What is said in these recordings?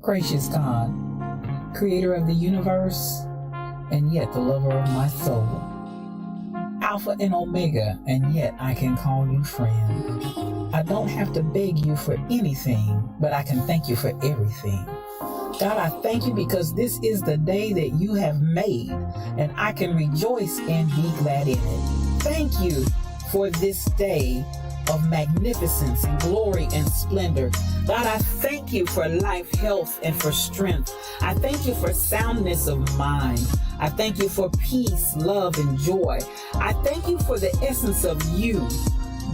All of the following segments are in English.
Gracious God, creator of the universe, and yet the lover of my soul. Alpha and Omega, and yet I can call you friend. I don't have to beg you for anything, but I can thank you for everything. God, I thank you because this is the day that you have made, and I can rejoice and be glad in it. Thank you for this day of magnificence and glory and splendor. God, I thank you for life, health, and for strength. I thank you for soundness of mind. I thank you for peace, love, and joy. I thank you for the essence of you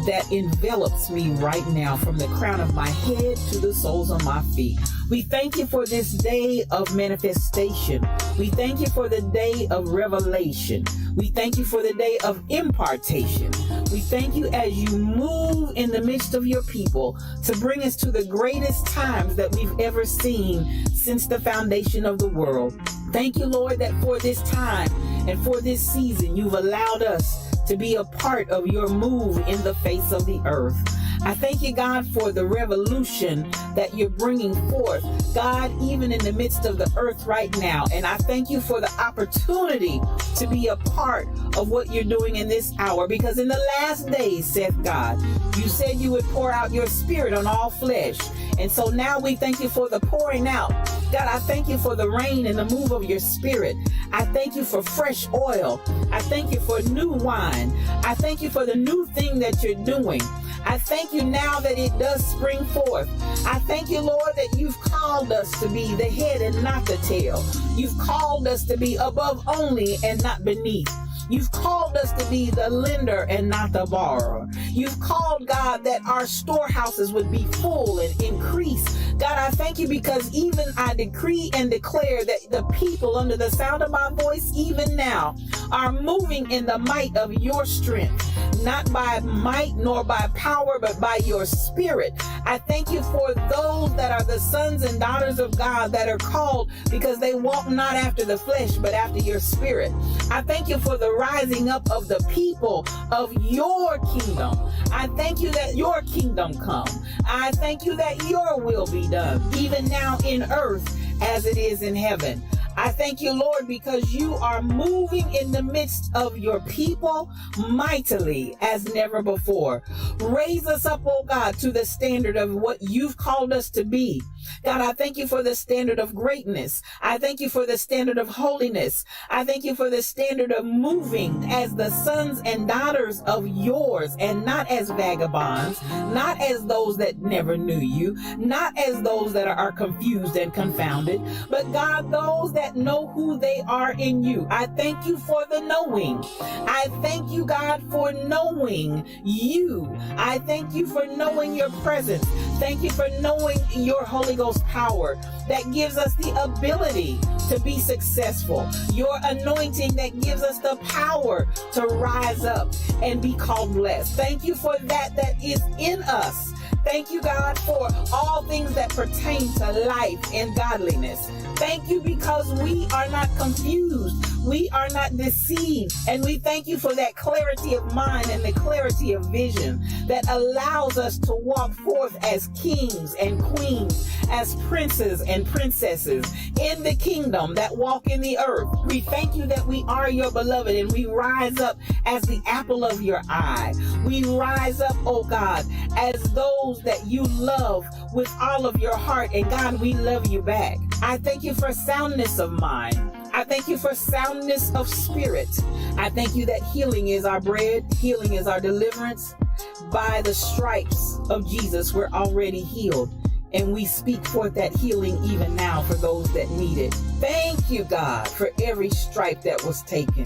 that envelops me right now, from the crown of my head to the soles of my feet. We thank you for this day of manifestation. We thank you for the day of revelation. We thank you for the day of impartation. We thank you as you move in the midst of your people to bring us to the greatest times that we've ever seen since the foundation of the world. Thank you, Lord, that for this time and for this season, you've allowed us to be a part of your move in the face of the earth. I thank you, God, for the revolution that you're bringing forth, God, even in the midst of the earth right now. And I thank you for the opportunity to be a part of what you're doing in this hour, because in the last days, saith God, you said you would pour out your spirit on all flesh. And so now we thank you for the pouring out. God, I thank you for the rain and the move of your spirit. I thank you for fresh oil. I thank you for new wine. I thank you for the new thing that you're doing. I thank you now that it does spring forth. I thank you, Lord, that you've called us to be the head and not the tail. You've called us to be above only and not beneath. You've called us to be the lender and not the borrower. You've called, God, that our storehouses would be full and increase. God, I thank you because even I decree and declare that the people under the sound of my voice, even now, are moving in the might of your strength, not by might nor by power, but by your spirit. I thank you for those that are the sons and daughters of God that are called because they walk not after the flesh, but after your spirit. I thank you for the rising up of the people of your kingdom. I thank you that your kingdom come. I thank you that your will be done, even now in earth as it is in heaven. I thank you, Lord, because you are moving in the midst of your people mightily as never before. Raise us up, oh God, to the standard of what you've called us to be. God, I thank you for the standard of greatness. I thank you for the standard of holiness. I thank you for the standard of moving as the sons and daughters of yours, and not as vagabonds, not as those that never knew you, not as those that are confused and confounded, but God, those that know who they are in you. I thank you for the knowing. I thank you, God, for knowing you. I thank you for knowing your presence. Thank you for knowing your Holy Ghost power that gives us the ability to be successful. Your anointing that gives us the power to rise up and be called blessed. Thank you for that is in us. Thank you, God, for all things that pertain to life and godliness. Thank you because we are not confused. We are not deceived. And we thank you for that clarity of mind and the clarity of vision that allows us to walk forth as kings and queens, as princes and princesses in the kingdom that walk in the earth. We thank you that we are your beloved, and we rise up as the apple of your eye. We rise up, oh God, as those that you love with all of your heart. And God, we love you back. I thank you for soundness of mind. I thank you for soundness of spirit. I thank you that healing is our bread. Healing is our deliverance. By the stripes of Jesus, we're already healed. And we speak forth that healing even now for those that need it. Thank you, God, for every stripe that was taken.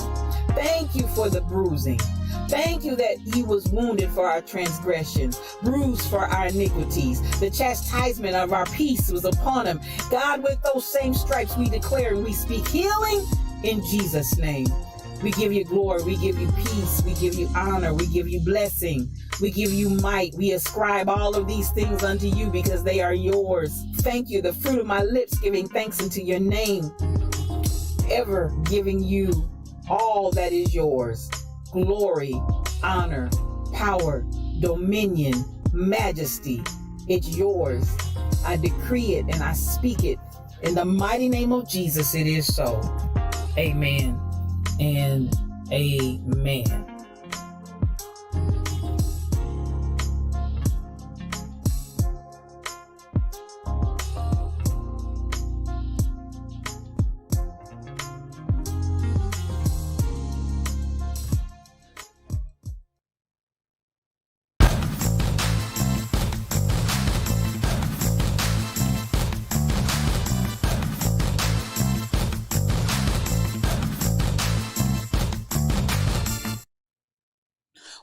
Thank you for the bruising. Thank you that he was wounded for our transgressions, bruised for our iniquities. The chastisement of our peace was upon him. God, with those same stripes we declare and we speak healing in Jesus' name. We give you glory, we give you peace, we give you honor, we give you blessing, we give you might. We ascribe all of these things unto you because they are yours. Thank you, the fruit of my lips giving thanks unto your name, ever giving you all that is yours. Glory, honor, power, dominion, majesty. It's yours. I decree it and I speak it In the mighty name of Jesus, it is so. Amen and amen.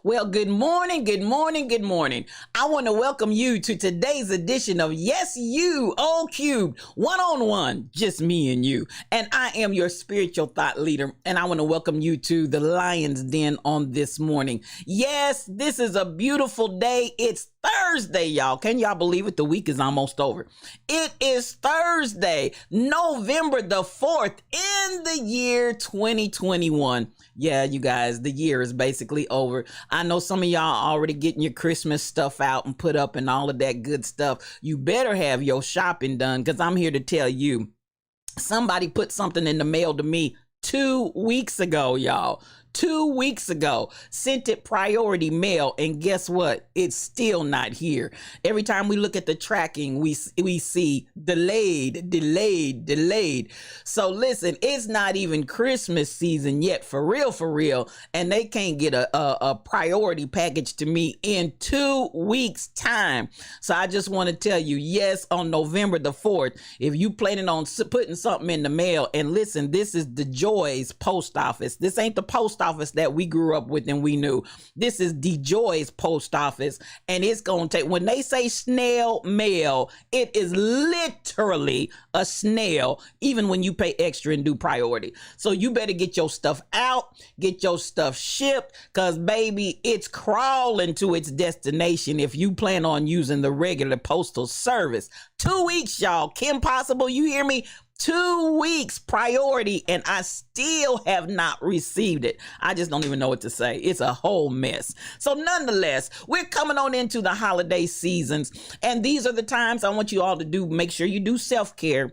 Well, good morning, good morning, good morning. I want to welcome you to today's edition of Yes You, O Cubed, one-on-one, just me and you. And I am your spiritual thought leader, and I want to welcome you to the Lion's Den on this morning. Yes, this is a beautiful day. It's Thursday, y'all. Can y'all believe it? The week is almost over. It is Thursday, November the 4th in the year 2021. Yeah, you guys, the year is basically over. I know some of y'all already getting your Christmas stuff out and put up and all of that good stuff. You better have your shopping done, because I'm here to tell you, somebody put something in the mail to me 2 weeks ago, y'all. 2 weeks ago, sent it priority mail, and guess what? It's still not here. Every time we look at the tracking, we see delayed. So listen, it's not even Christmas season yet, for real, and they can't get a priority package to me in 2 weeks' time. So I just want to tell you, yes, on November the 4th, if you planning on putting something in the mail, and listen, this is the Joy's post office. This ain't the post office that we grew up with and we knew. This is DeJoy's post office, and it's gonna take, when they say snail mail, it is literally a snail, even when you pay extra and do priority. So you better get your stuff out, get your stuff shipped, because baby, it's crawling to its destination if you plan on using the regular postal service. 2 weeks, y'all. Kim Possible, you hear me? 2 weeks priority, and I still have not received it. I just don't even know what to say. It's a whole mess. So nonetheless, we're coming on into the holiday seasons, and these are the times I want you all to do, make sure you do self-care.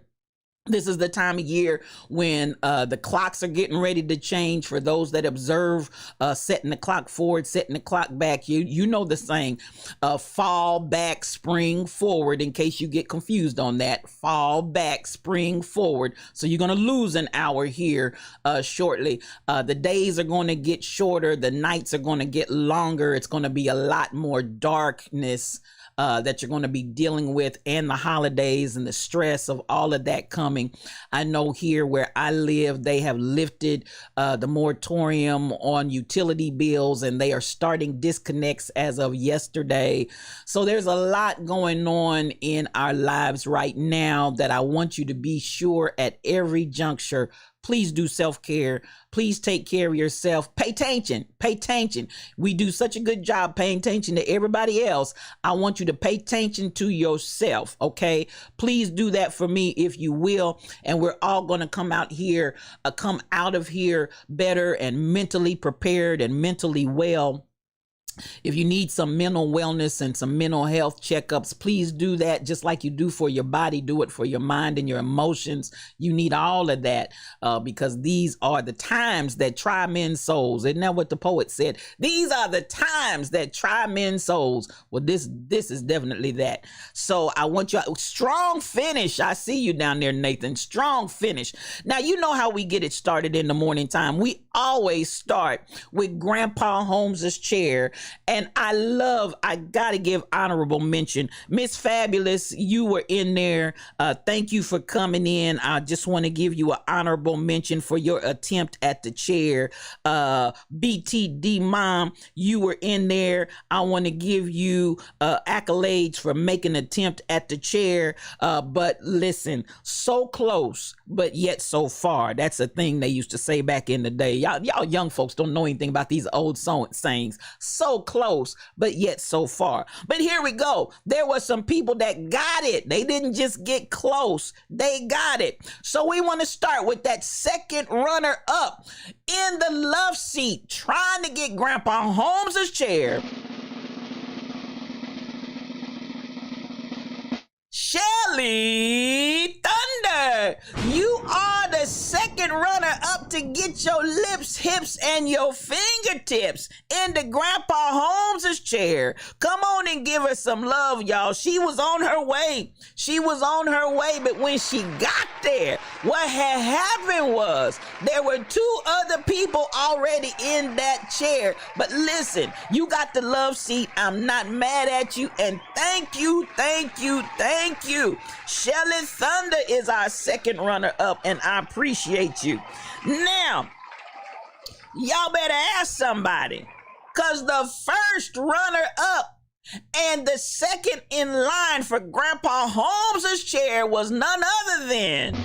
This is the time of year when the clocks are getting ready to change. For those that observe setting the clock forward, setting the clock back, you know the saying, fall back, spring forward, in case you get confused on that. Fall back, spring forward. So you're going to lose an hour here shortly. The days are going to get shorter. The nights are going to get longer. It's going to be a lot more darkness that you're going to be dealing with, and the holidays and the stress of all of that coming. I know here where I live, they have lifted the moratorium on utility bills, and they are starting disconnects as of yesterday. So there's a lot going on in our lives right now that I want you to be sure at every juncture. Please do self-care. Please take care of yourself. Pay attention. Pay attention. We do such a good job paying attention to everybody else. I want you to pay attention to yourself, okay? Please do that for me if you will. And we're all going to come out of here better and mentally prepared and mentally well. If you need some mental wellness and some mental health checkups, please do that just like you do for your body. Do it for your mind and your emotions. You need all of that because these are the times that try men's souls. Isn't that what the poet said? These are the times that try men's souls. Well, this is definitely that. So I want you, strong finish. I see you down there, Nathan. Strong finish. Now, you know how we get it started in the morning time. We always start with Grandpa Holmes's chair. And I gotta give honorable mention. Miss Fabulous, you were in there. Thank you for coming in. I just want to give you an honorable mention for your attempt at the chair. BTD Mom, you were in there. I want to give you accolades for making an attempt at the chair. But listen, so close, but yet so far. That's a thing they used to say back in the day. Y'all young folks don't know anything about these old sayings. So close, but yet so far. But here we go. There were some people that got it. They didn't just get close. They got it. So we want to start with that second runner up in the love seat, trying to get Grandpa Holmes's chair. Shelly Thunder. runner up to get your lips, hips, and your fingertips into Grandpa Holmes's chair. Come on and give her some love, y'all. She was on her way. She was on her way, but when she got there, what had happened was there were two other people already in that chair. But listen, you got the love seat. I'm not mad at you, and thank you, thank you, thank you. Shelly Thunder is our second runner up, and I appreciate you. Now, y'all better ask somebody, because the first runner up and the second in line for Grandpa Holmes's chair was none other than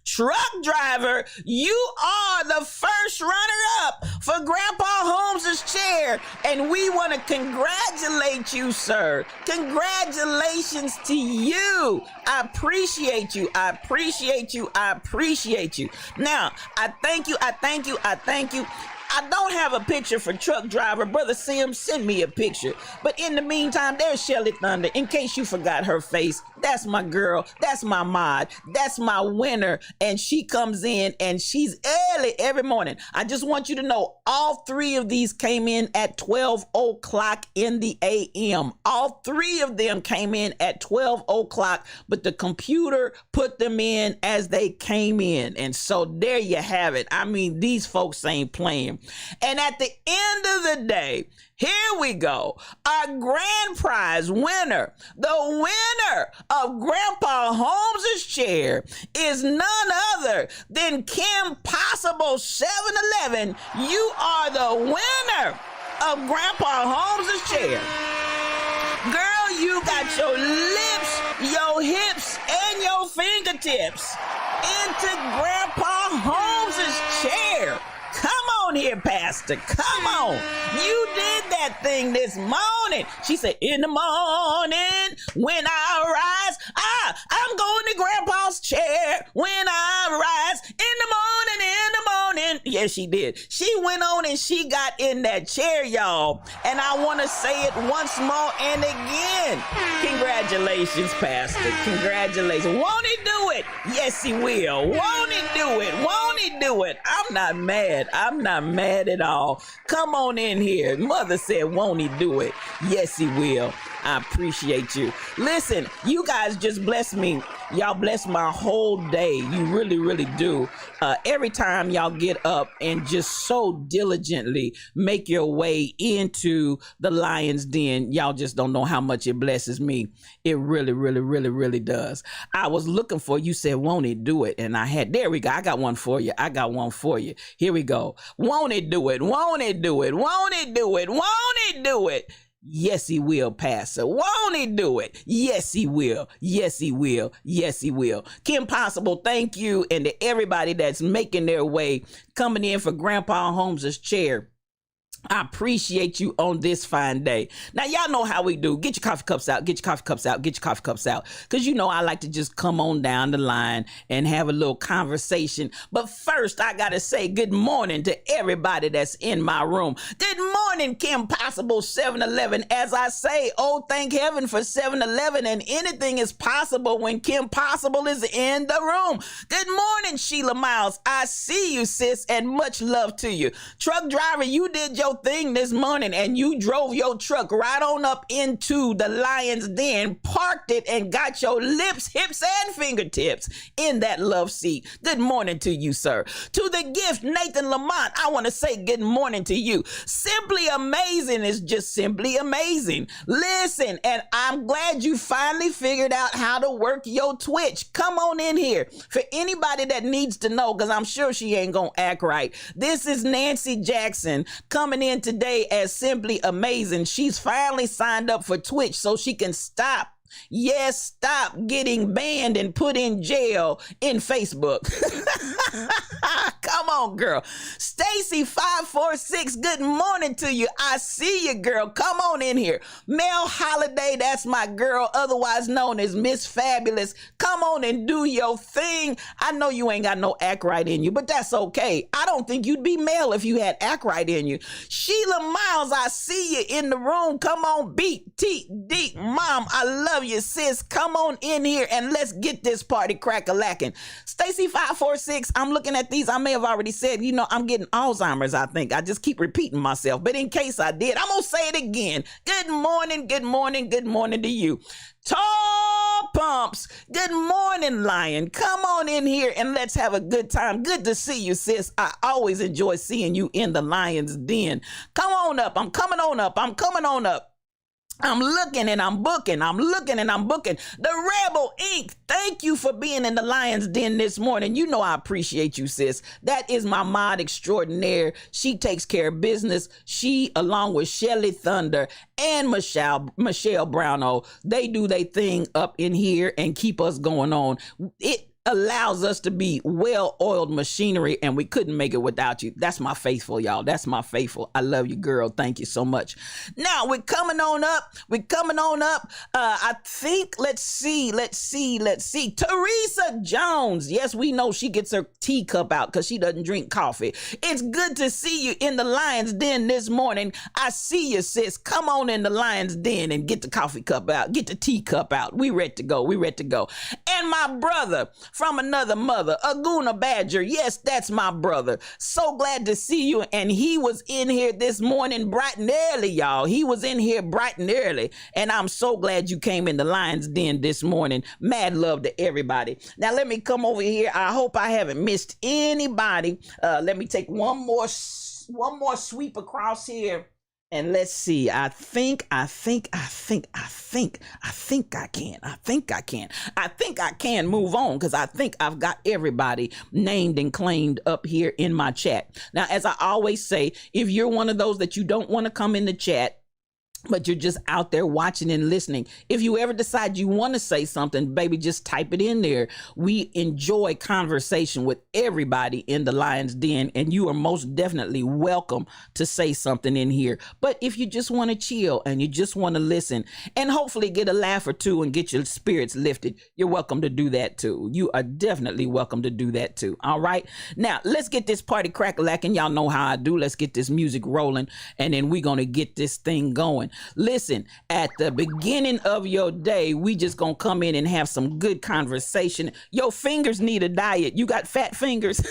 Truck Driver. You are the first runner-up for Grandpa Holmes's chair, and we want to congratulate you, sir. Congratulations to you. I appreciate you. I appreciate you. I appreciate you. Now, I thank you. I thank you. I thank you. I don't have a picture for Truck Driver. Brother Sim, send me a picture. But in the meantime, there's Shelly Thunder. In case you forgot her face, that's my girl. That's my mod. That's my winner. And she comes in and she's early every morning. I just want you to know all three of these came in at 12 o'clock in the a.m. All three of them came in at 12 o'clock, but the computer put them in as they came in. And so there you have it. I mean, these folks ain't playing. And at the end of the day, here we go. Our grand prize winner, the winner of Grandpa Holmes's chair, is none other than Kim Possible 711. You are the winner of Grandpa Holmes's chair. Girl, you got your lips, your hips, and your fingertips into Grandpa Holmes's chair. Come on here, Pastor. Come on. You did that thing this morning. She said, in the morning when I rise, I'm going to Grandpa's chair when I rise. In the morning, in the morning. Yes, she did. She went on and she got in that chair, y'all. And I want to say it once more and again. Congratulations, Pastor. Congratulations. Won't he do it? Yes, he will. Won't he do it? Won't he do it? I'm not mad. I'm not mad at all. Come on in here. Mother said, won't he do it? Yes, he will. I appreciate you. Listen, you guys just bless me. Y'all bless my whole day. You really, really do. Every time y'all get up and just so diligently make your way into the Lion's Den, y'all just don't know how much it blesses me. It really, really, really, really does. I was looking for, you said, won't it do it? And there we go. I got one for you. I got one for you. Here we go. Won't it do it? Won't it do it? Won't it do it? Won't it do it? Yes, he will, Pastor. Won't he do it? Yes, he will. Yes, he will. Yes, he will. Kim Possible, thank you. And to everybody that's making their way, coming in for Grandpa Holmes's chair. I appreciate you on this fine day. Now, y'all know how we do. Get your coffee cups out. Get your coffee cups out. Get your coffee cups out. Because you know I like to just come on down the line and have a little conversation. But first, I got to say good morning to everybody that's in my room. Good morning, Kim Possible 711. As I say, oh, thank heaven for 711. And anything is possible when Kim Possible is in the room. Good morning, Sheila Miles. I see you, sis, and much love to you. Truck Driver, you did your thing this morning and you drove your truck right on up into the Lion's Den, parked it, and got your lips, hips, and fingertips in that love seat. Good morning to you, sir. To the gift, Nathan Lamont, I want to say good morning to you. Simply amazing is just simply amazing. Listen, and I'm glad you finally figured out how to work your Twitch. Come on in here. For anybody that needs to know, because I'm sure she ain't gonna act right, this is Nancy Jackson coming in today as Simply Amazing. She's finally signed up for Twitch so she can stop getting banned and put in jail in Facebook. Come on, girl. Stacy 546, good morning to you. I see you, girl. Come on in here. Mel Holiday, that's my girl, otherwise known as Miss Fabulous. Come on and do your thing. I know you ain't got no act right in you, but that's okay. I don't think you'd be Mel if you had act right in you. Sheila Miles, I see you in the room. Come on, beat, teat, deep. Mom, I love you, sis. Come on in here and let's get this party crack-a-lacking. Stacy 546, I'm looking at these. I may have already said, I'm getting Alzheimer's, I think. I just keep repeating myself. But in case I did, I'm going to say it again. Good morning, good morning, good morning to you. Tall Pumps, good morning, Lion. Come on in here and let's have a good time. Good to see you, sis. I always enjoy seeing you in the Lion's Den. Come on up. I'm coming on up. I'm coming on up. I'm looking and I'm booking. I'm looking and I'm booking. The Rebel Inc. Thank you for being in the Lion's Den this morning. You know I appreciate you, sis. That is my mod extraordinaire. She takes care of business. She, along with Shelly Thunder and Michelle Browno, they do their thing up in here and keep us going on. It allows us to be well-oiled machinery, and we couldn't make it without you. That's my faithful, y'all. That's my faithful. I love you, girl. Thank you so much. Now, we're coming on up. I think, let's see. Teresa Jones. Yes, we know she gets her teacup out because she doesn't drink coffee. It's good to see you in the Lion's Den this morning. I see you, sis. Come on in the Lion's Den and get the coffee cup out. Get the teacup out. We ready to go. And my brother from another mother, Aguna Badger. Yes, that's my brother. So glad to see you. And he was in here this morning bright and early, y'all. He was in here bright and early. And I'm so glad you came in the Lion's Den this morning. Mad love to everybody. Now, let me come over here. I hope I haven't missed anybody. Let me take one more sweep across here. And let's see, I think I can move on because I think I've got everybody named and claimed up here in my chat. Now, as I always say, if you're one of those that you don't want to come in the chat, but you're just out there watching and listening, if you ever decide you want to say something, baby, just type it in there. We enjoy conversation with everybody in the Lion's Den, and you are most definitely welcome to say something in here. But if you just want to chill and you just want to listen and hopefully get a laugh or two and get your spirits lifted, you're welcome to do that too. You are definitely welcome to do that too. All right. Now, let's get this party crack-a-lacking. Y'all know how I do. Let's get this music rolling, and then we're going to get this thing going. Listen, at the beginning of your day, we just gonna come in and have some good conversation. Your fingers need a diet. You got fat fingers.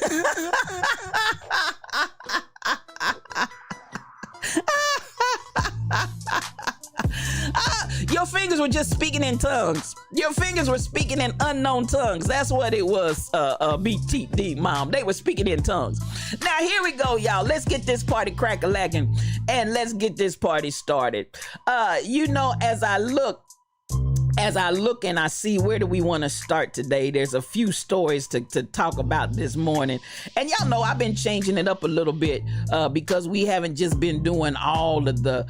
Your fingers were just speaking in tongues. Your fingers were speaking in unknown tongues. That's what it was, BTD, Mom. They were speaking in tongues. Now, here we go, y'all. Let's get this party crack-a-lacking, and let's get this party started. As I look and I see where do we want to start today, there's a few stories to talk about this morning. And y'all know I've been changing it up a little bit because we haven't just been doing all of the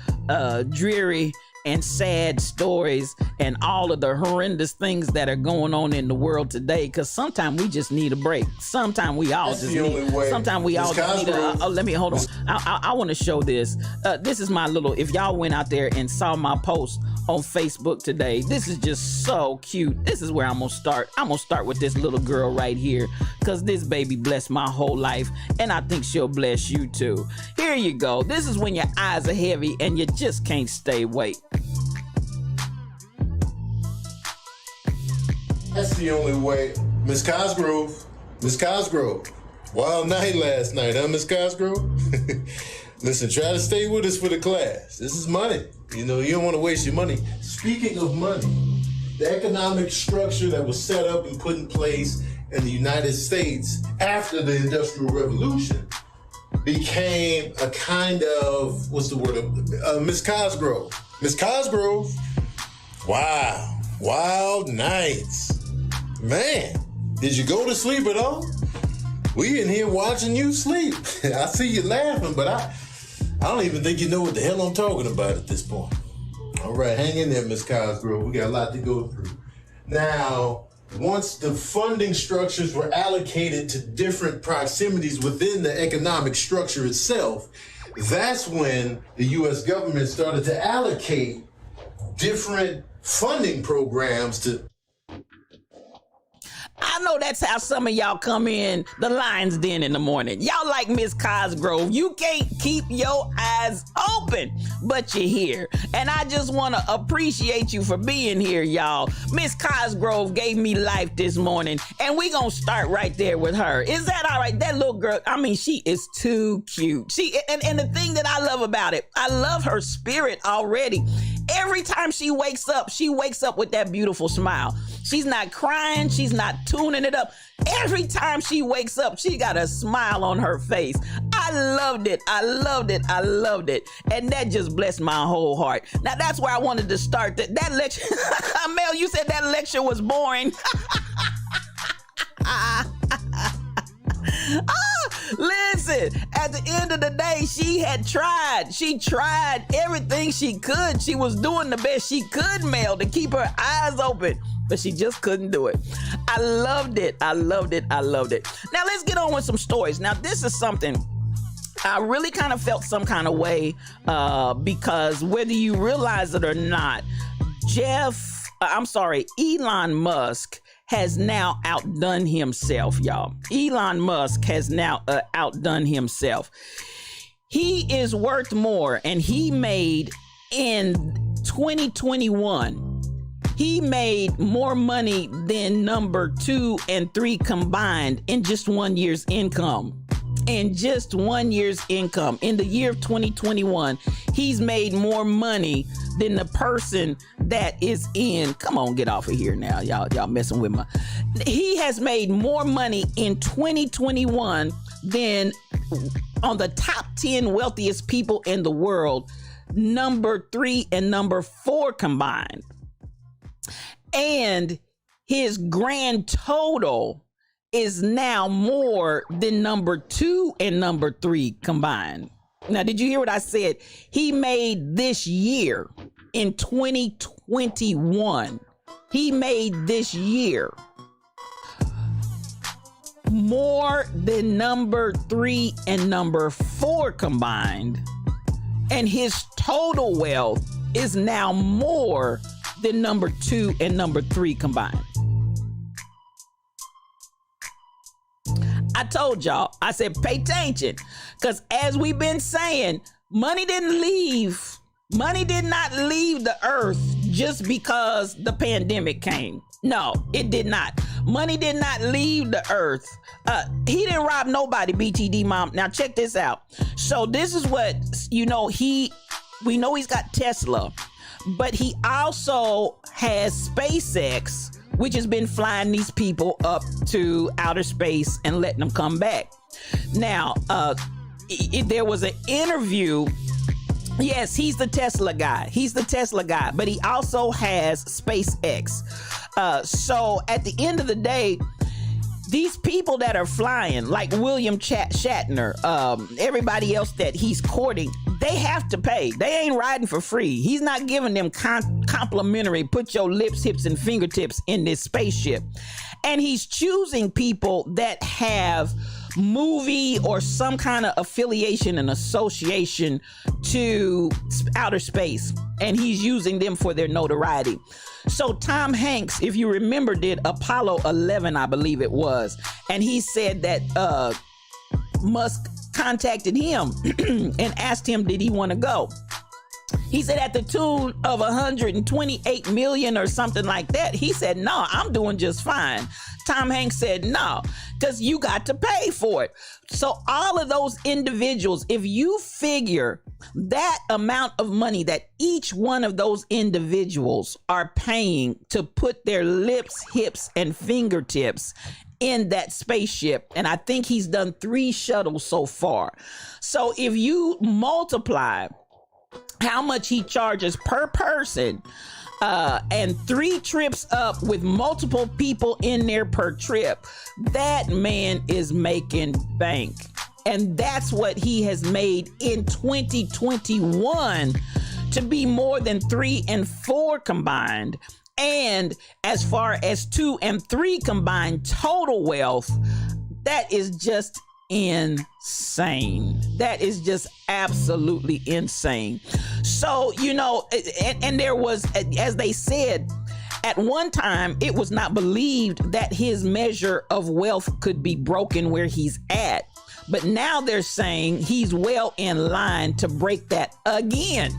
dreary and sad stories and all of the horrendous things that are going on in the world today, because sometimes we just need a break. Sometimes we all just need let me hold on. I want to show this. This is my little, if y'all went out there and saw my post on Facebook today, this is just so cute. This is where I'm gonna start. I'm gonna start with this little girl right here, because this baby blessed my whole life, and I think she'll bless you too. Here you go. This is when your eyes are heavy and you just can't stay awake. That's the only way. Miss Cosgrove. Wild night last night, huh, Miss Cosgrove? Listen, try to stay with us for the class. This is money. You don't want to waste your money. Speaking of money, the economic structure that was set up and put in place in the United States after the Industrial Revolution became a kind of, Miss Cosgrove. Miss Cosgrove. Wow. Wild nights. Man, did you go to sleep at all? We in here watching you sleep. I see you laughing, but I don't even think you know what the hell I'm talking about at this point. All right, hang in there, Miss Cosgrove. We got a lot to go through. Now, once the funding structures were allocated to different proximities within the economic structure itself, that's when the U.S. government started to allocate different funding programs to. I know that's how some of y'all come in the Lion's Den in the morning. Y'all like Miss Cosgrove. You can't keep your eyes open, but you're here. And I just want to appreciate you for being here, y'all. Miss Cosgrove gave me life this morning, and we gonna start right there with her. Is that all right? That little girl, I mean, she is too cute. And the thing that I love about it, I love her spirit already. Every time she wakes up with that beautiful smile. She's not crying. She's not tuning it up. Every time she wakes up, she got a smile on her face. I loved it. I loved it. I loved it. And that just blessed my whole heart. Now, that's where I wanted to start. That lecture. Mel, you said that lecture was boring. Listen, at the end of the day, she tried everything she could. She was doing the best she could, Mel, to keep her eyes open, but she just couldn't do it. I loved it. I loved it. I loved it. Now let's get on with some stories. Now this is something I really kind of felt some kind of way because whether you realize it or not, Elon Musk has now outdone himself, y'all. Elon Musk has now outdone himself. He is worth more, and he made in 2021, he made more money than number 2 and 3 combined in just 1 year's income. In just 1 year's income. In the year of 2021, he's made more money than the person that is in. Come on, get off of here now. Y'all messing with my. He has made more money in 2021 than on the top 10 wealthiest people in the world, number 3 and number 4 combined. And his grand total is now more than number 2 and number 3 combined. Now, did you hear what I said? He made this year in 2021. He made this year more than number 3 and number 4 combined. And his total wealth is now more than number 2 and number 3 combined. I told y'all, I said, pay attention, because as we've been saying, money did not leave the earth just because the pandemic came. No, it did not. Money did not leave the earth. He didn't rob nobody, BTD mom. Now check this out. So this is what, we know he's got Tesla, but he also has SpaceX, which has been flying these people up to outer space and letting them come back. Now, there was an interview. Yes, he's the Tesla guy. But he also has SpaceX. So at the end of the day, these people that are flying, like William Shatner, everybody else that he's courting, they have to pay. They ain't riding for free. He's not giving them complimentary, put your lips, hips, and fingertips in this spaceship. And he's choosing people that have movie or some kind of affiliation and association to outer space, and he's using them for their notoriety. So Tom Hanks, if you remember, did Apollo 11, I believe it was, and he said that Musk contacted him and asked him, did he want to go? He said at the tune of 128 million or something like that. He said, no, I'm doing just fine. Tom Hanks said, no, because you got to pay for it. So all of those individuals, if you figure that amount of money that each one of those individuals are paying to put their lips, hips, and fingertips in that spaceship, and I think he's done 3 shuttles so far. So if you multiply how much he charges per person, and 3 trips up with multiple people in there per trip, that man is making bank. And that's what he has made in 2021 to be more than 3 and 4 combined. And as far as 2 and 3 combined total wealth, that is just insane. That is just absolutely insane. So, you know, and there was, as they said, at one time, it was not believed that his measure of wealth could be broken where he's at. But now they're saying he's well in line to break that again.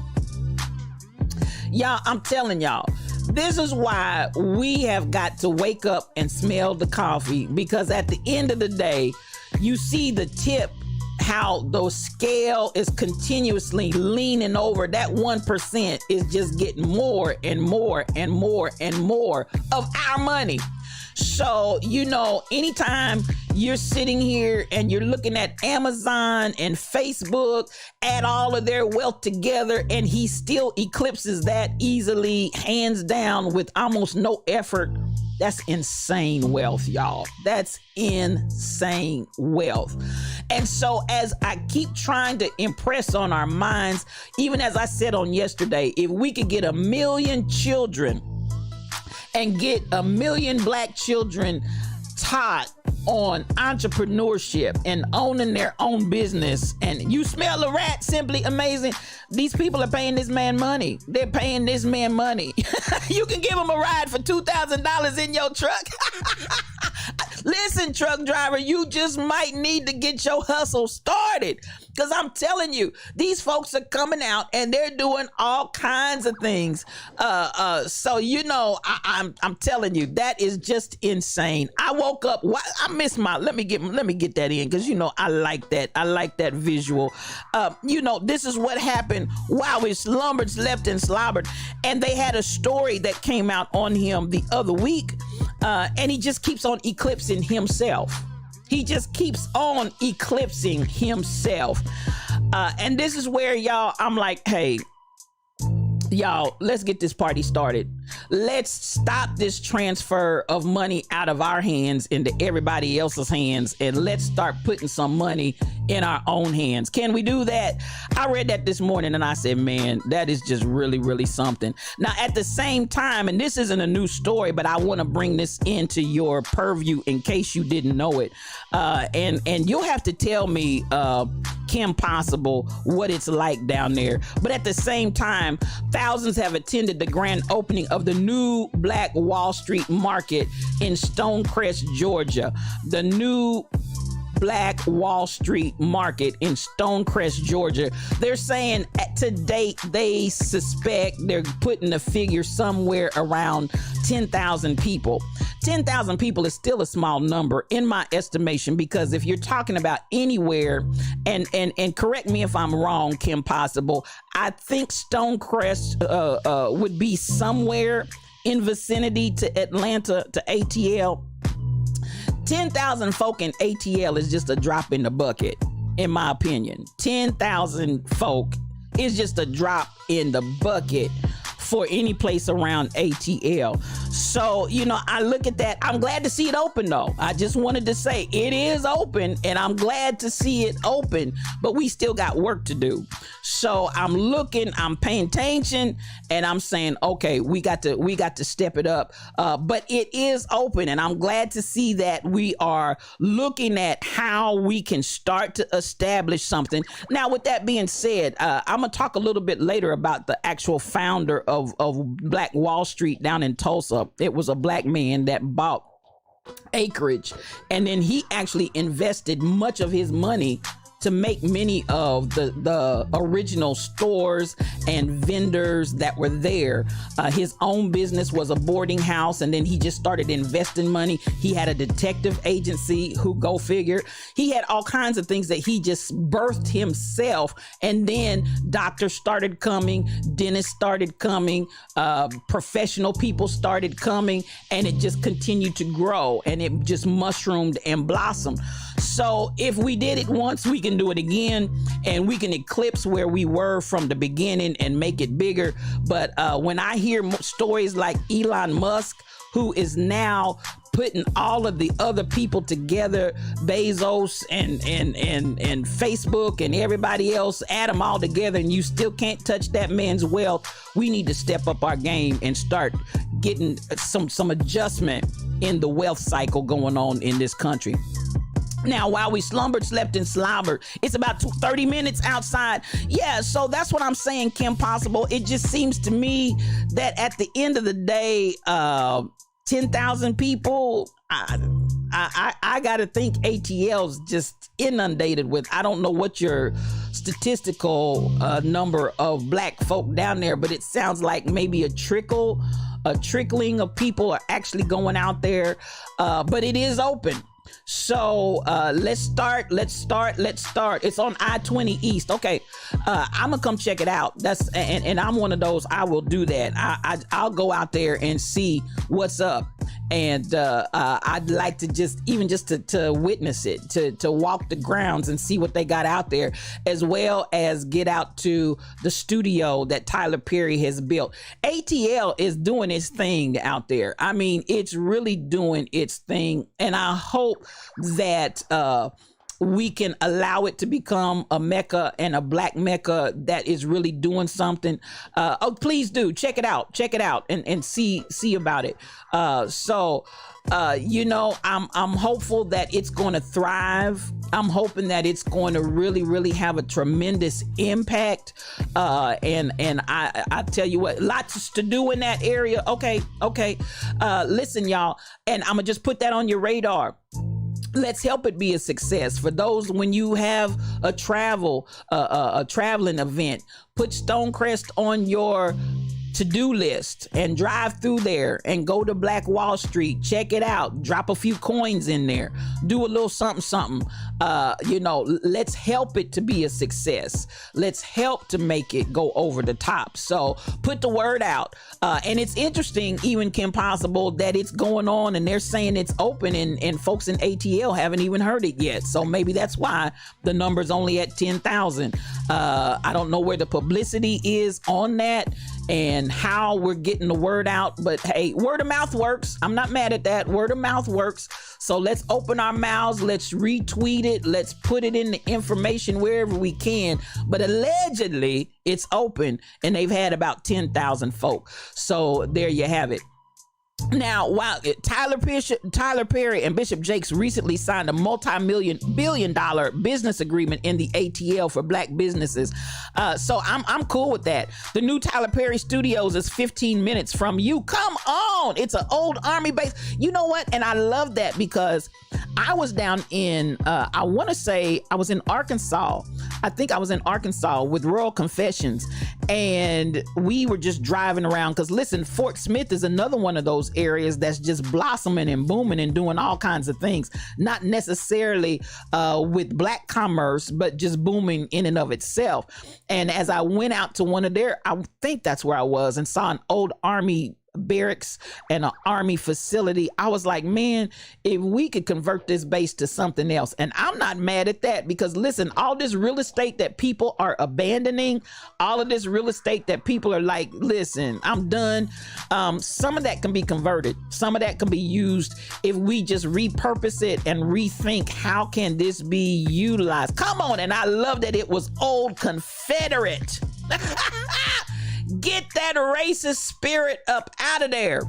Y'all, I'm telling y'all, this is why we have got to wake up and smell the coffee, because at the end of the day, you see the tip, how the scale is continuously leaning over. That 1% is just getting more and more and more and more of our money. So, you know, anytime you're sitting here and you're looking at Amazon and Facebook, add all of their wealth together, and he still eclipses that easily, hands down, with almost no effort. That's insane wealth, y'all. That's insane wealth. And so as I keep trying to impress on our minds, even as I said on yesterday, if we could get 1 million children and get 1 million Black children taught on entrepreneurship and owning their own business, and you smell a rat, simply amazing. These people are paying this man money. They're paying this man money. You can give him a ride for $2,000 in your truck. Listen, truck driver, you just might need to get your hustle started, because I'm telling you, these folks are coming out and they're doing all kinds of things. So, you know, I'm telling you, that is just insane. I woke up, I missed my, let me get that in, because, you know, I like that. I like that visual. You know, this is what happened while we slumbered, slept, and slobbered. And they had a story that came out on him the other week. And he just keeps on eclipsing himself. He just keeps on eclipsing himself. And this is where, y'all, I'm like, hey, y'all, let's get this party started. Let's stop this transfer of money out of our hands into everybody else's hands, and let's start putting some money in our own hands. Can we do that? I read that this morning and I said, man, that is just really, really something. Now, at the same time, and this isn't a new story, but I want to bring this into your purview in case you didn't know it. And you'll have to tell me, Kim Possible, what it's like down there. But at the same time, thousands have attended the grand opening of the new Black Wall Street Market in Stonecrest, Georgia. The new Black Wall Street Market in Stonecrest, Georgia. They're saying to date, they suspect they're putting the figure somewhere around 10,000 people. 10,000 people is still a small number in my estimation, because if you're talking about anywhere, and correct me if I'm wrong, Kim Possible, I think Stonecrest would be somewhere in vicinity to Atlanta, to ATL. 10,000 folk in ATL is just a drop in the bucket, in my opinion. 10,000 folk is just a drop in the bucket for any place around ATL. So, you know, I look at that. I'm glad to see it open, though. I just wanted to say it is open, and I'm glad to see it open, but we still got work to do. So I'm looking, I'm paying attention, and I'm saying, okay, we got to step it up. But it is open, and I'm glad to see that we are looking at how we can start to establish something. Now, with that being said, I'm gonna talk a little bit later about the actual founder of Black Wall Street down in Tulsa. It was a Black man that bought acreage, and then he actually invested much of his money to make many of the original stores and vendors that were there. His own business was a boarding house, and then he just started investing money. He had a detective agency, who, go figure. He had all kinds of things that he just birthed himself, and then doctors started coming, dentists started coming, professional people started coming, and it just continued to grow, and it just mushroomed and blossomed. So if we did it once, we can do it again, and we can eclipse where we were from the beginning and make it bigger. But when I hear stories like Elon Musk, who is now putting all of the other people together, Bezos and Facebook and everybody else, add them all together, and you still can't touch that man's wealth. We need to step up our game and start getting some adjustment in the wealth cycle going on in this country. Now, while we slumbered, slept, and slobbered, it's about 30 minutes outside. Yeah, so that's what I'm saying, Kim Possible. It just seems to me that at the end of the day, 10,000 people, I got to think ATL's just inundated with, I don't know what your statistical number of black folk down there, but it sounds like maybe a trickling of people are actually going out there, but it is open. So let's start. It's on I-20 East. Okay, I'm gonna come check it out. And I'm one of those. I will do that. I'll go out there and see what's up. And I'd like to just to witness it, to walk the grounds and see what they got out there, as well as get out to the studio that Tyler Perry has built. ATL is doing its thing out there. I mean, it's really doing its thing, and I hope that we can allow it to become a Mecca and a black Mecca that is really doing something. Please do check it out and see about it. I'm hopeful that it's going to thrive. I'm hoping that it's going to really have a tremendous impact. And I tell you what, lots to do in that area. Okay. Listen, y'all, and I'm gonna just put that on your radar. Let's help it be a success. For those, when you have a traveling event, put Stonecrest on your to-do list and drive through there and go to Black Wall Street. Check it out. Drop a few coins in there. Do a little something. Let's help it to be a success. Let's help to make it go over the top. So put the word out. And it's interesting, even Kim Possible, that it's going on and they're saying it's open, and folks in ATL haven't even heard it yet. So maybe that's why the number's only at 10,000. I don't know where the publicity is on that and how we're getting the word out, but hey, word of mouth works. I'm not mad at that. Word of mouth works. So let's open our mouths. Let's retweet it. Let's put it in the information wherever we can. But allegedly it's open, and they've had about 10,000 folk. So there you have it. Now, while Tyler Perry and Bishop Jakes recently signed a multi-billion-dollar business agreement in the ATL for black businesses, so I'm cool with that. The new Tyler Perry Studios is 15 minutes from you. Come on, it's an old Army base. You know what? And I love that, because I was down in, I want to say I was in Arkansas. I think I was in Arkansas with Rural Confessions, and we were just driving around, because listen, Fort Smith is another one of those areas that's just blossoming and booming and doing all kinds of things, not necessarily with black commerce, but just booming in and of itself. And as I went out to one of their, I think that's where I was, and saw an old Army barracks and an Army facility, I was like, man, if we could convert this base to something else. And I'm not mad at that, because listen, all this real estate that people are abandoning, all of this real estate that people are like, listen, I'm done. Some of that can be converted. Some of that can be used if we just repurpose it and rethink how can this be utilized. Come on. And I love that it was old Confederate. Get that racist spirit up out of there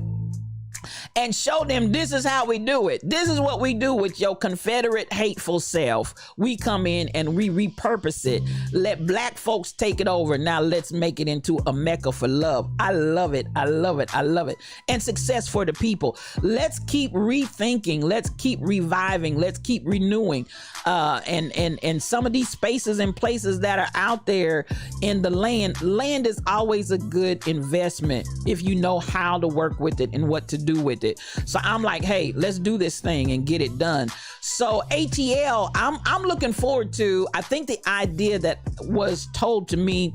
and show them this is how we do it. This is what we do with your Confederate hateful self. We come in and we repurpose it. Let black folks take it over. Now let's make it into a Mecca for love. I love it. I love it. I love it. And success for the people. Let's keep rethinking. Let's keep reviving. Let's keep renewing. And some of these spaces and places that are out there in the land is always a good investment if you know how to work with it and what to do with it. So I'm like, hey, let's do this thing and get it done. So ATL, I'm looking forward to, I think the idea that was told to me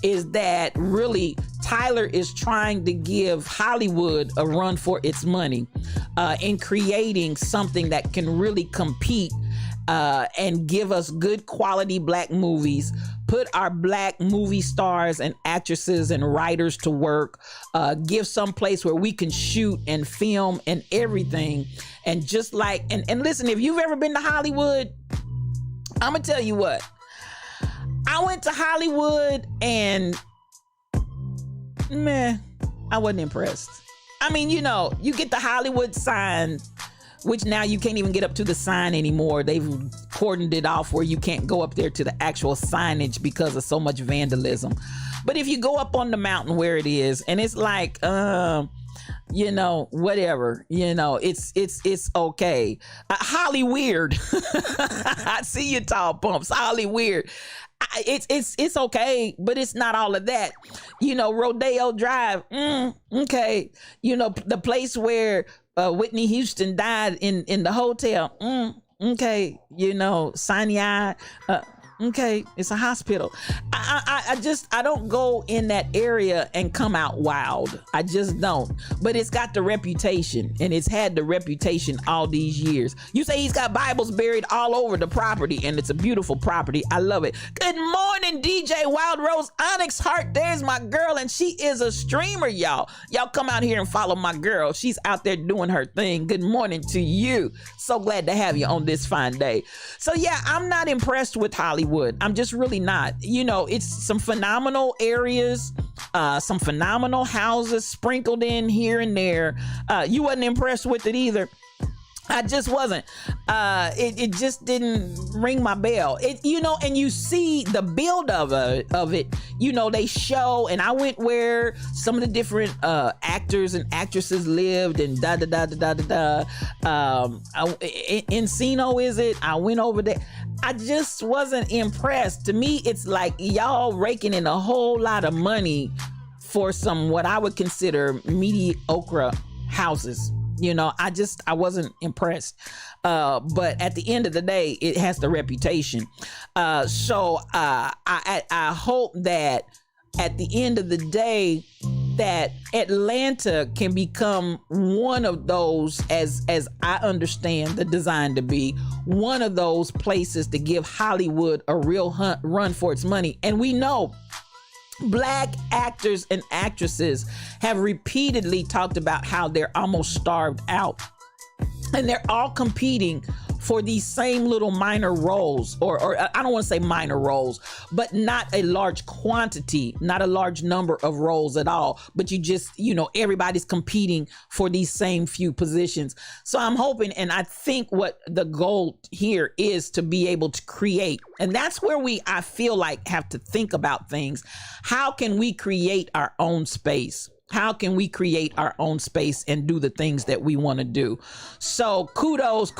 is that really Tyler is trying to give Hollywood a run for its money in creating something that can really compete and give us good quality black movies, put our black movie stars and actresses and writers to work, give some place where we can shoot and film and everything. And just like, and listen, if you've ever been to Hollywood, I'm gonna tell you what, I went to Hollywood and man, I wasn't impressed. I mean, you know, you get the Hollywood sign, which now you can't even get up to the sign anymore. They've cordoned it off where you can't go up there to the actual signage because of so much vandalism. But if you go up on the mountain where it is, and it's like, you know, whatever, you know, it's okay. Holly Weird. I see you, tall pumps. Holly Weird. It's okay, but it's not all of that. You know, Rodeo Drive. Okay. You know, the place where Whitney Houston died in the hotel. Okay. You know, Sinai. Okay, it's a hospital. I don't go in that area and come out wild. I just don't. But it's got the reputation, and it's had the reputation all these years. You say he's got Bibles buried all over the property, and it's a beautiful property. I love it. Good morning, DJ Wild Rose Onyx Heart. There's my girl, and she is a streamer, y'all. Y'all come out here and follow my girl. She's out there doing her thing. Good morning to you. So glad to have you on this fine day. So yeah, I'm not impressed with Hollywood. I'm just really not. You know, it's some phenomenal areas, some phenomenal houses sprinkled in here and there. You wasn't impressed with it either. I just wasn't. It just didn't ring my bell. You know, and you see the build of it. You know, they show, and I went where some of the different actors and actresses lived, and Encino, is it? I went over there. I just wasn't impressed. To me, it's like y'all raking in a whole lot of money for some what I would consider mediocre houses. You know, I wasn't impressed. But at the end of the day, it has the reputation. So I hope that at the end of the day, that Atlanta can become one of those, as I understand the design to be, one of those places to give Hollywood a real run for its money. And we know Black actors and actresses have repeatedly talked about how they're almost starved out, and they're all competing for these same little minor roles, or I don't want to say minor roles, but not a large quantity, not a large number of roles at all. But you just, you know, everybody's competing for these same few positions. So I'm hoping, and I think what the goal here is to be able to create, and that's where I feel like have to think about things. How can we create our own space? How can we create our own space and do the things that we want to do? So kudos.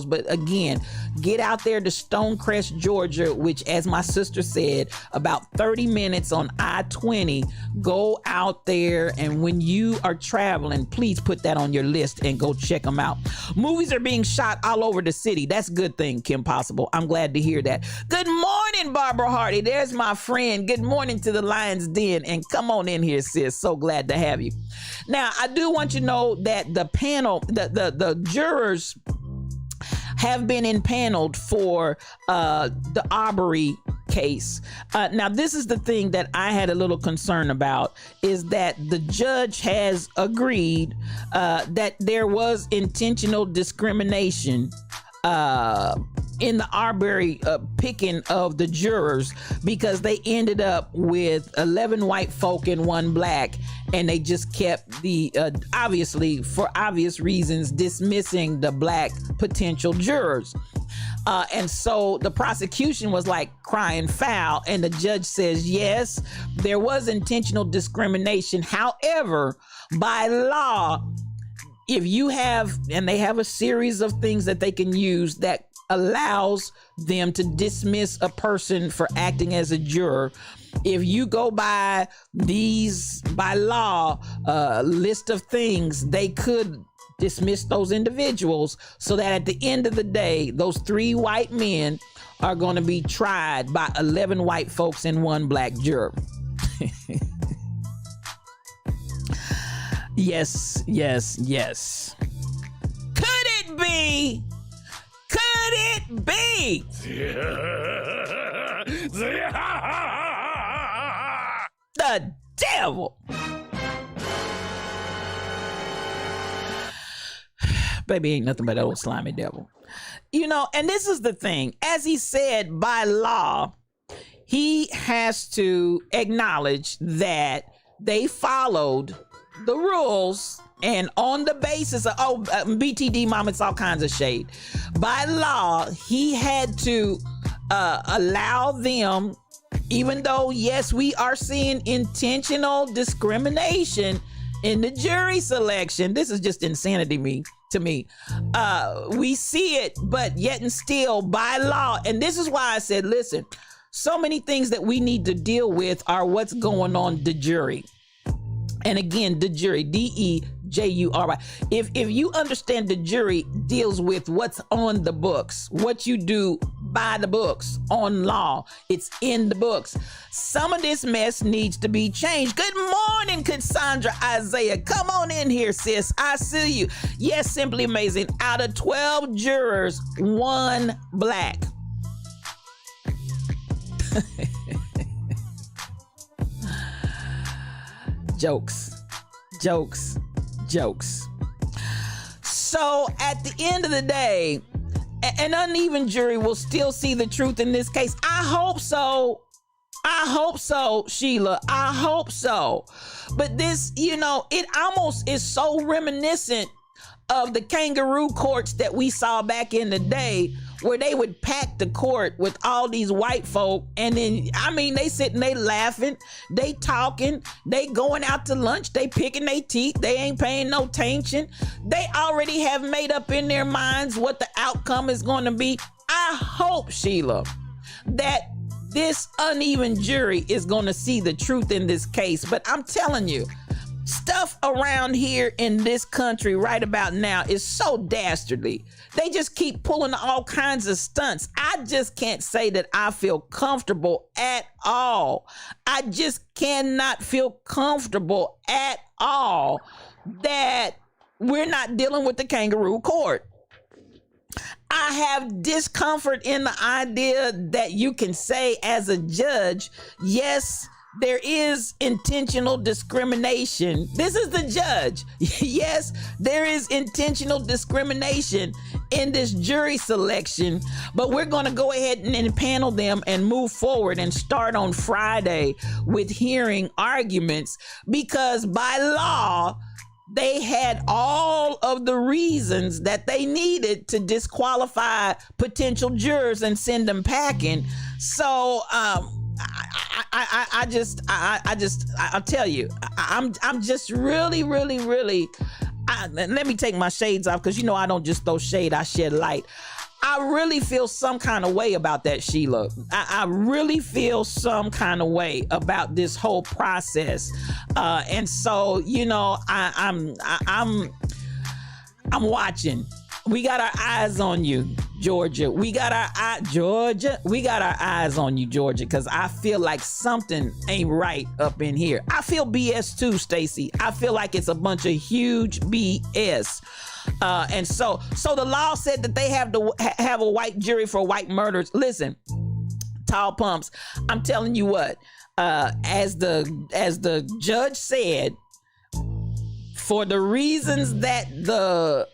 But again, get out there to Stonecrest, Georgia, which, as my sister said, about 30 minutes on I-20. Go out there, and when you are traveling, please put that on your list and go check them out. Movies are being shot all over the city. That's a good thing, Kim Possible. I'm glad to hear that. Good morning, Barbara Hardy. There's my friend. Good morning to the Lion's Den, and come on in here, sis. So glad to have you. Now, I do want you to know that the panel, the jurors have been impaneled for the Arbery case. Now, this is the thing that I had a little concern about, is that the judge has agreed that there was intentional discrimination in the Arbery picking of the jurors, because they ended up with 11 white folk and 1 black, and they just kept the obviously, for obvious reasons, dismissing the black potential jurors. And so the prosecution was like crying foul, and the judge says, yes, there was intentional discrimination. However, by law, if you have, and they have a series of things that they can use that allows them to dismiss a person for acting as a juror. If you go by these, by law, list of things, they could dismiss those individuals, so that at the end of the day, those 3 white men are going to be tried by 11 white folks and 1 black juror. Yes. Could it be? Could it be? the devil. Baby ain't nothing but that old slimy devil. You know, and this is the thing. As he said, by law, he has to acknowledge that they followed the rules, and on the basis of, BTD mom, it's all kinds of shade. By law, he had to allow them, even though, yes, we are seeing intentional discrimination in the jury selection. This is just insanity to me. We see it, but yet and still by law. And this is why I said, listen, so many things that we need to deal with are what's going on the jury. And again, the jury, DEJURY. If you understand, the jury deals with what's on the books, what you do by the books on law. It's in the books. Some of this mess needs to be changed. Good morning, Cassandra Isaiah. Come on in here, sis. I see you. Yes, simply amazing. Out of 12 jurors, 1 black. Jokes. So at the end of the day, an uneven jury will still see the truth in this case. I hope so, Sheila. I hope so. But this, you know, it almost is so reminiscent of the kangaroo courts that we saw back in the day, where they would pack the court with all these white folk, and then, I mean, they sitting, they laughing, they talking, they going out to lunch, they picking their teeth, they ain't paying no attention. They already have made up in their minds what the outcome is going to be. I hope, Sheila, that this uneven jury is going to see the truth in this case. But I'm telling you, stuff around here in this country right about now is so dastardly. They just keep pulling all kinds of stunts. I just can't say that I feel comfortable at all. I just cannot feel comfortable at all that we're not dealing with the kangaroo court. I have discomfort in the idea that you can say as a judge, yes, there is intentional discrimination. This is the judge. Yes, there is intentional discrimination in this jury selection, but we're going to go ahead and panel them and move forward and start on Friday with hearing arguments, because by law, they had all of the reasons that they needed to disqualify potential jurors and send them packing. So, I'll tell you, I'm just really, let me take my shades off, because you know I don't just throw shade, I shed light. I really feel some kind of way about that, Sheila. I really feel some kind of way about this whole process, and so, you know, I'm watching. We got our eyes on you, Georgia. We got our eyes on you, Georgia, because I feel like something ain't right up in here. I feel BS too, Stacey. I feel like it's a bunch of huge BS. And so the law said that they have to have a white jury for white murders. Listen, tall pumps, I'm telling you what, as the judge said, for the reasons that the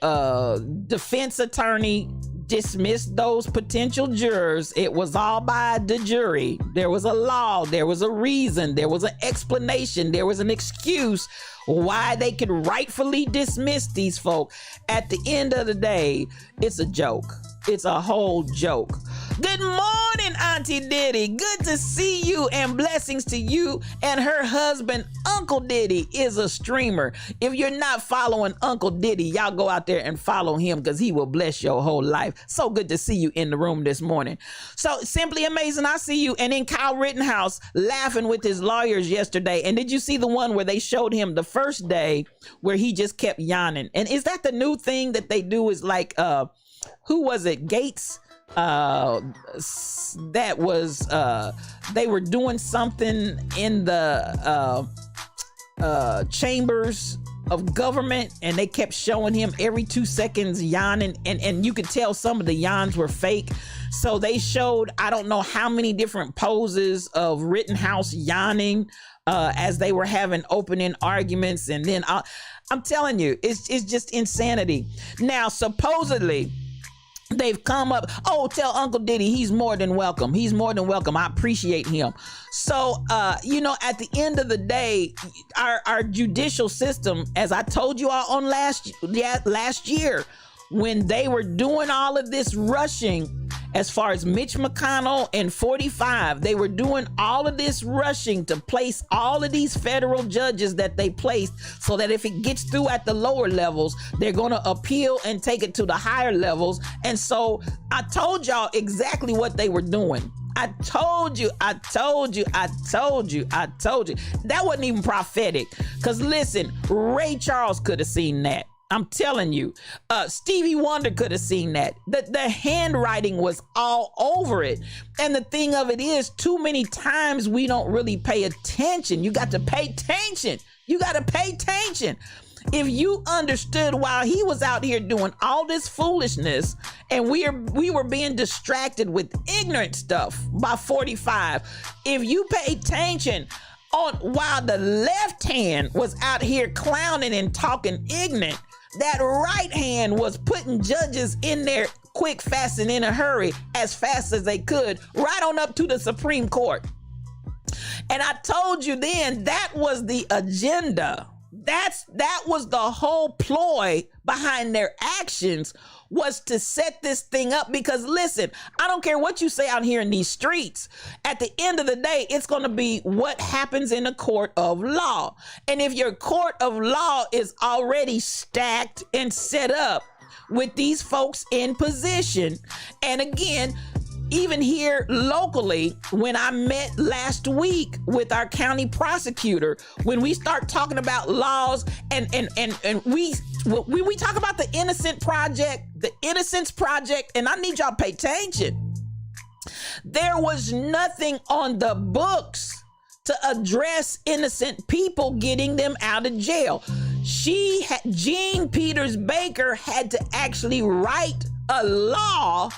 defense attorney dismissed those potential jurors, it was all by the jury. There was a law, there was a reason, there was an explanation, there was an excuse why they could rightfully dismiss these folk. At the end of the day, it's a joke. It's a whole joke. Good morning, Auntie Diddy. Good to see you, and blessings to you and her husband. Uncle Diddy is a streamer. If you're not following Uncle Diddy, y'all go out there and follow him, because he will bless your whole life. So good to see you in the room this morning. So simply amazing. I see you. And then Kyle Rittenhouse laughing with his lawyers yesterday. And did you see the one where they showed him the first day where he just kept yawning? And is that the new thing that they do? Is like, who was it? Gates? That was they were doing something in the chambers of government, and they kept showing him every 2 seconds yawning, and you could tell some of the yawns were fake. So they showed, I don't know how many different poses of Rittenhouse yawning as they were having opening arguments. And then I'm telling you, it's just insanity. Now, supposedly, they've come up, tell Uncle Diddy he's more than welcome. He's more than welcome. I appreciate him. So, at the end of the day, our judicial system, as I told you all on last year, when they were doing all of this rushing, as far as Mitch McConnell and 45, they were doing all of this rushing to place all of these federal judges that they placed, so that if it gets through at the lower levels, they're going to appeal and take it to the higher levels. And so I told y'all exactly what they were doing. I told you. That wasn't even prophetic. Because listen, Ray Charles could have seen that. I'm telling you, Stevie Wonder could have seen that. The handwriting was all over it. And the thing of it is, too many times we don't really pay attention. You got to pay attention. If you understood while he was out here doing all this foolishness, and we were being distracted with ignorant stuff by 45, if you pay attention while the left hand was out here clowning and talking ignorant, that right hand was putting judges in there quick, fast, and in a hurry, as fast as they could, right on up to the Supreme Court. And I told you then, that was the agenda. That was the whole ploy behind their actions, was to set this thing up. Because listen, I don't care what you say out here in these streets. At the end of the day, it's going to be what happens in a court of law. And if your court of law is already stacked and set up with these folks in position, and again, even here locally, when I met last week with our county prosecutor, when we start talking about laws and we talk about the Innocence Project, and I need y'all to pay attention. There was nothing on the books to address innocent people, getting them out of jail. Jean Peters Baker had to actually write a law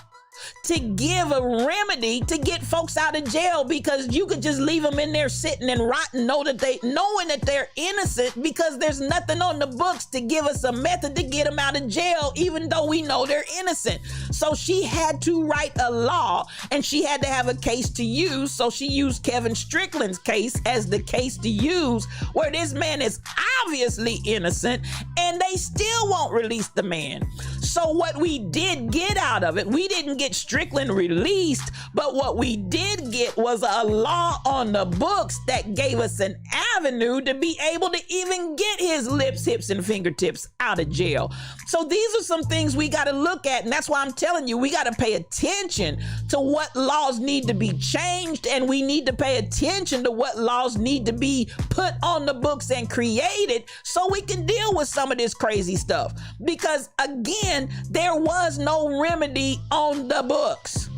to give a remedy to get folks out of jail, because you could just leave them in there sitting and rotting, knowing that they're innocent, because there's nothing on the books to give us a method to get them out of jail, even though we know they're innocent. So she had to write a law, and she had to have a case to use. So she used Kevin Strickland's case as the case to use, where this man is obviously innocent, and they still won't release the man. So what we did get out of it, we didn't get Strickland released, but what we did get was a law on the books that gave us an avenue to be able to even get his lips, hips, and fingertips out of jail. So these are some things we got to look at, and that's why I'm telling you, we got to pay attention to what laws need to be changed, and we need to pay attention to what laws need to be put on the books and created, so we can deal with some of this crazy stuff. Because again, there was no remedy on the books.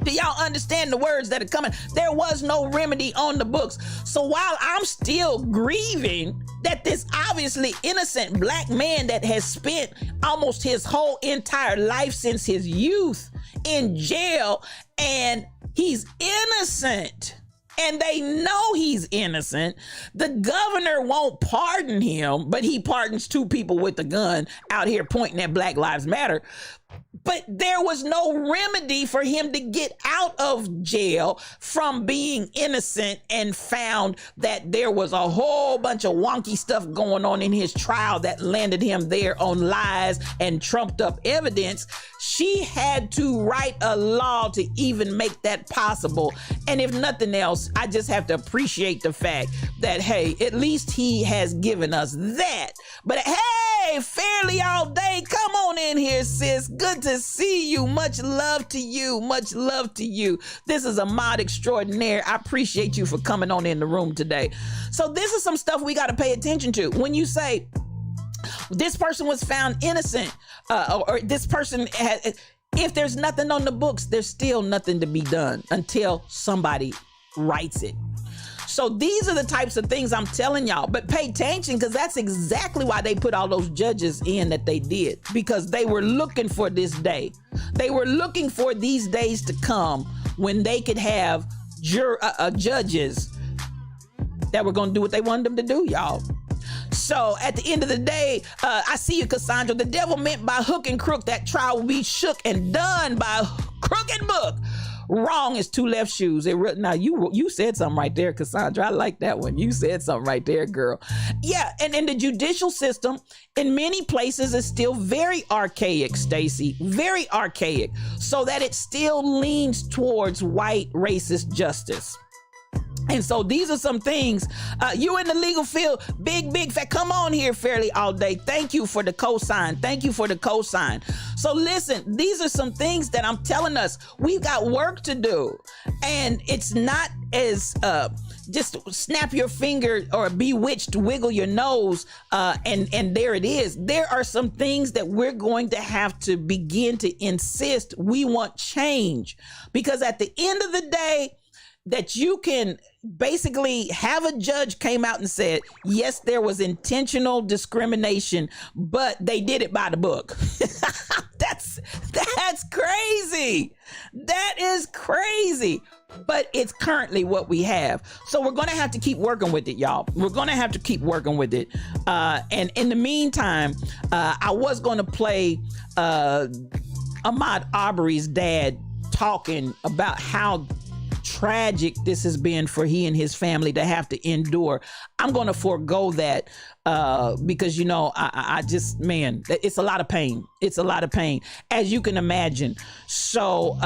Do y'all understand the words that are coming? There was no remedy on the books. So while I'm still grieving that this obviously innocent black man that has spent almost his whole entire life since his youth in jail, and he's innocent, and they know he's innocent, the governor won't pardon him, but he pardons two people with a gun out here pointing at Black Lives Matter. But there was no remedy for him to get out of jail from being innocent, and found that there was a whole bunch of wonky stuff going on in his trial that landed him there on lies and trumped up evidence. She had to write a law to even make that possible. And if nothing else, I just have to appreciate the fact that, hey, at least he has given us that. But hey, Fairly All Day, come on in here, sis. Good to see you. Much love to you. Much love to you. This is a mod extraordinaire. I appreciate you for coming on in the room today. So this is some stuff we got to pay attention to. When you say this person was found innocent, or this person had, if there's nothing on the books, there's still nothing to be done until somebody writes it. So these are the types of things I'm telling y'all. But pay attention, because that's exactly why they put all those judges in that they did, because they were looking for this day. They were looking for these days to come when they could have judges that were going to do what they wanted them to do, y'all. So at the end of the day, I see you, Cassandra. The devil meant by hook and crook that trial will be shook and done by crook and book. Wrong is two left shoes. Now you said something right there, Cassandra. I like that one. You said something right there, girl. Yeah, and in the judicial system, in many places, is still very archaic, Stacy. Very archaic. So that it still leans towards white racist justice. And so these are some things, you in the legal field, big fat, come on here, Fairly All Day. Thank you for the cosign. Thank you for the cosign. So listen, these are some things that I'm telling us. We've got work to do. And it's not as just snap your finger or bewitched, wiggle your nose, and there it is. There are some things that we're going to have to begin to insist we want change. Because at the end of the day, that you can basically have a judge came out and said, yes, there was intentional discrimination, but they did it by the book. That's crazy. That is crazy. But it's currently what we have. So we're going to have to keep working with it, y'all. We're going to have to keep working with it. And in the meantime, I was going to play Ahmaud Arbery's dad talking about how tragic this has been for he and his family to have to endure. I'm going to forego that because, you know, I just, man, it's a lot of pain. It's a lot of pain, as you can imagine. So,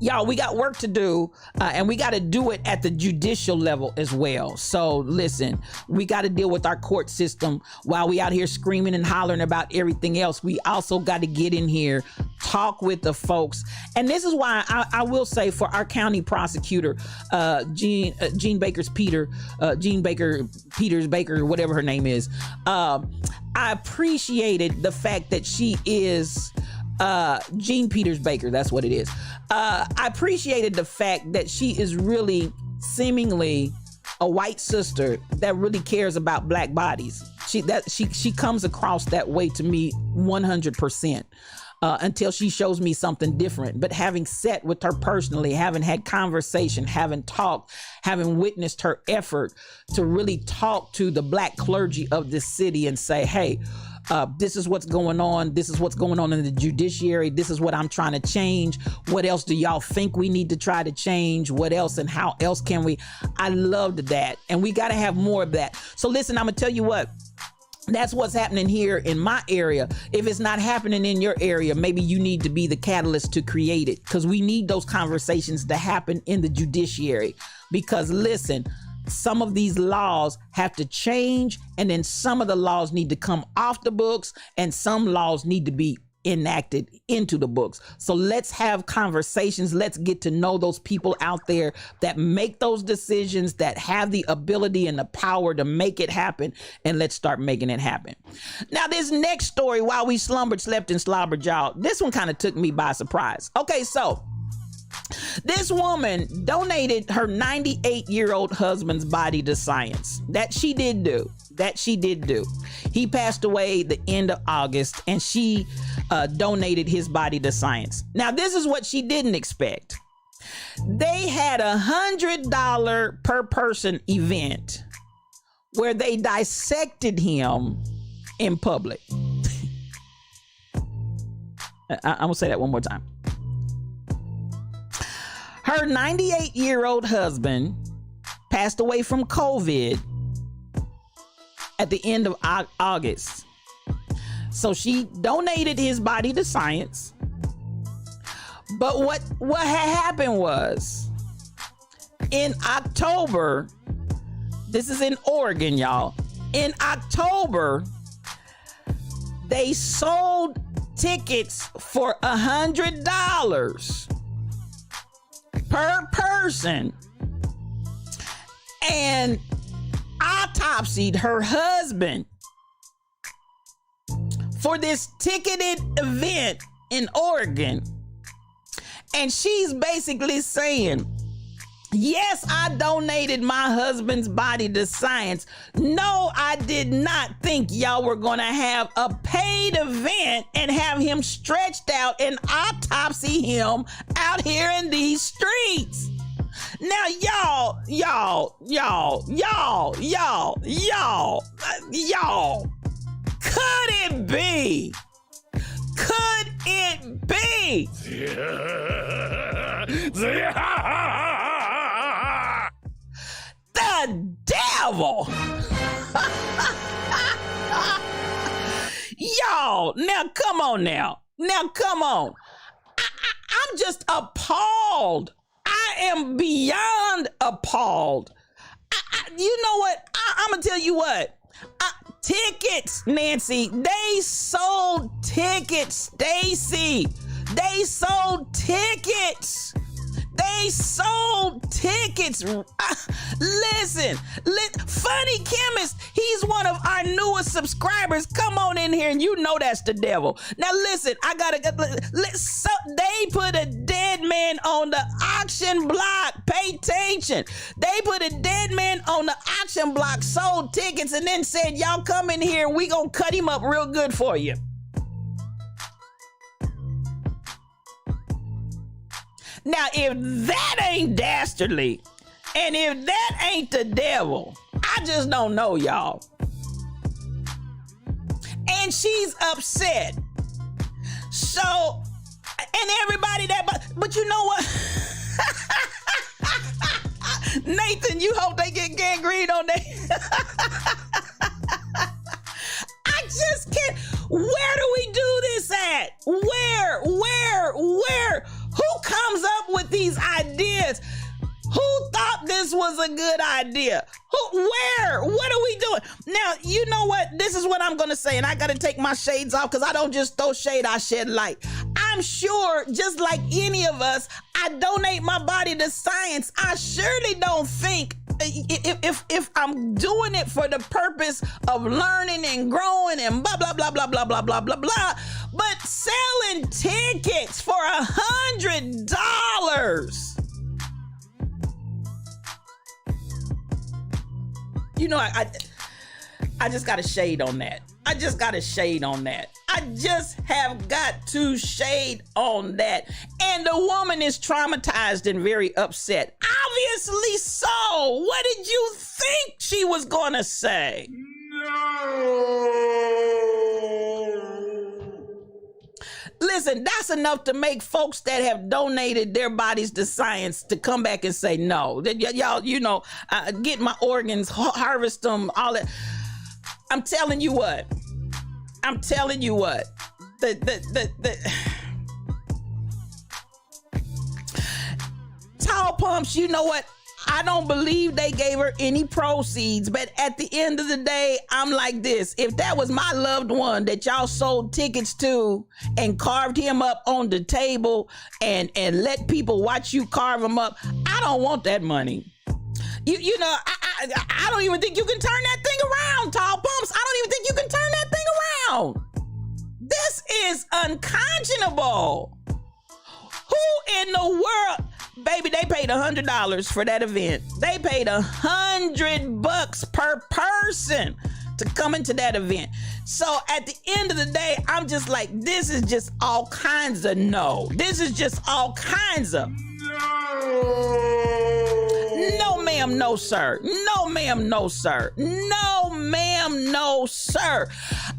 y'all, we got work to do, and we got to do it at the judicial level as well. So listen, we got to deal with our court system while we out here screaming and hollering about everything else. We also got to get in here, talk with the folks. And this is why I will say, for our county prosecutor, Jean Baker Peters, whatever her name is, I appreciated the fact that she is Jean Peters Baker, that's what it is. I appreciated the fact that she is really seemingly a white sister that really cares about black bodies. She comes across that way to me 100%. Until she shows me something different. But having sat with her personally, having had conversation, having talked, having witnessed her effort to really talk to the black clergy of this city and say, hey, this is what's going on. This is what's going on in the judiciary. This is what I'm trying to change. What else do y'all think we need to try to change? What else and how else can we? I loved that. And we got to have more of that. So listen, I'm going to tell you what. That's what's happening here in my area. If it's not happening in your area, maybe you need to be the catalyst to create it, because we need those conversations to happen in the judiciary. Because listen, some of these laws have to change, and then some of the laws need to come off the books, and some laws need to be enacted into the books. So let's have conversations. Let's get to know those people out there that make those decisions, that have the ability and the power to make it happen, and let's start making it happen. Now, this next story, while we slumbered, slept, and slobbered, y'all, this one kind of took me by surprise. Okay, so this woman donated her 98-year-old husband's body to science. That she did do. He passed away the end of August, and she donated his body to science. Now, this is what she didn't expect. They had $100 per person event where they dissected him in public. I'm gonna say that one more time. Her 98-year-old husband passed away from COVID at the end of August. So she donated his body to science. But what had happened was, in October, this is in Oregon, y'all. In October, they sold tickets for $100 per person and autopsied her husband for this ticketed event in Oregon. And she's basically saying Yes, I donated my husband's body to science. No, I did not think y'all were going to have a paid event and have him stretched out and autopsy him out here in these streets. Now, y'all, could it be? Could it be? The devil! Y'all, now come on now. Now come on. I'm just appalled. I am beyond appalled. You know what? I'm going to tell you what. Tickets, Nancy. They sold tickets, Stacy. They sold tickets. They sold tickets. Listen, Funny Chemist, he's one of our newest subscribers. Come on in here, and you know that's the devil. Now listen, so they put a dead man on the auction block. Pay attention. They put a dead man on the auction block, sold tickets, and then said, y'all come in here, we gonna cut him up real good for you. Now, if that ain't dastardly, and if that ain't the devil, I just don't know, y'all. And she's upset. So, and everybody but you know what? Nathan, you hope they get gangrene on that. I just can't. Where do we do this at? Where? Who comes up with these ideas? Who thought this was a good idea? Where? What are we doing? Now, you know what? This is what I'm going to say, and I got to take my shades off because I don't just throw shade, I shed light. I'm sure, just like any of us, I donate my body to science. I surely don't think if I'm doing it for the purpose of learning and growing and blah, blah, blah, blah, blah, blah, blah, blah, blah, but selling tickets for $100. You know, I just got a shade on that. I just have got to shade on that. And the woman is traumatized and very upset. Obviously so. What did you think she was going to say? No. Listen, that's enough to make folks that have donated their bodies to science to come back and say no. Y'all, you know, get my organs, harvest them, all that. I'm telling you what. Tall Pumps, you know what? I don't believe they gave her any proceeds, but at the end of the day, I'm like this. If that was my loved one that y'all sold tickets to and carved him up on the table and let people watch you carve him up, I don't want that money. You know, I don't even think you can turn that thing around, Tall Pumps. I don't even think you can turn that thing around. This is unconscionable. Who in the world? Baby, they paid $100 for that event. They paid $100 per person to come into that event. So at the end of the day, I'm just like, this is just all kinds of no. This is just all kinds of no, ma'am, no, sir. No, ma'am, no, sir. No, ma'am, no, sir.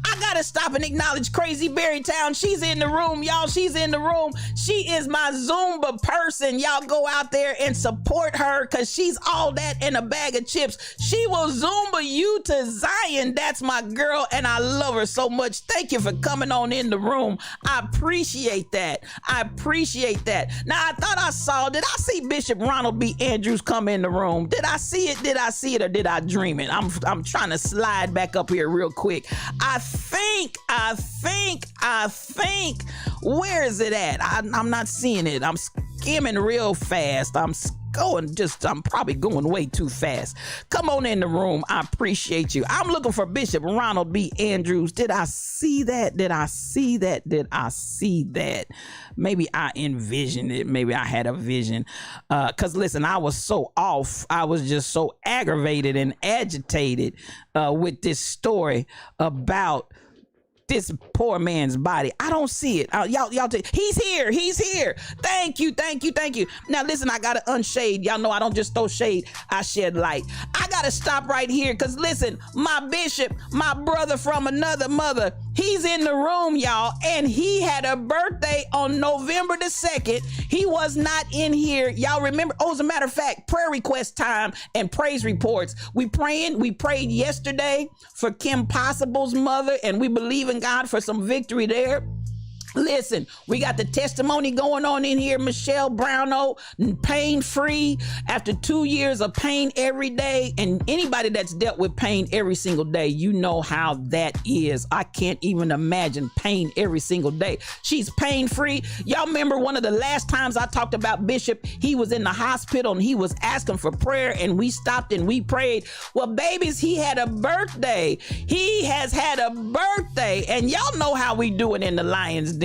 I gotta stop and acknowledge Crazy Berrytown. She's in the room, y'all. She's in the room. She is my Zumba person. Y'all go out there and support her because she's all that in a bag of chips. She will Zumba you to Zion. That's my girl, and I love her so much. Thank you for coming on in the room. I appreciate that. Now, I thought I saw, did I see Bishop Ronald B. Andrews come in the room? Did I see it, or did I dream it? I'm trying to slide back up here real quick. I think, where is it at? I'm not seeing it. I'm skimming real fast. I'm probably going way too fast. Come on in the room. I appreciate you. I'm looking for Bishop Ronald B. Andrews. Did I see that? Maybe I envisioned it. Maybe I had a vision. Because listen, I was so off. I was just so aggravated and agitated with this story about this poor man's body. I don't see it. He's here. Thank you. Now listen, I gotta unshade. Y'all know I don't just throw shade, I shed light. I gotta stop right here because listen, my bishop, my brother from another mother, he's in the room, y'all, and he had a birthday on November the 2nd. He was not in here. Y'all remember? Oh, as a matter of fact, prayer request time and praise reports. We prayed yesterday for Kim Possible's mother, and we believe in God for some victory there. Listen, we got the testimony going on in here. Michelle Brownell, pain-free after 2 years of pain every day. And anybody that's dealt with pain every single day, you know how that is. I can't even imagine pain every single day. She's pain-free. Y'all remember one of the last times I talked about Bishop, he was in the hospital and he was asking for prayer and we stopped and we prayed. Well, babies, he had a birthday. He has had a birthday. And y'all know how we do it in the Lions Den.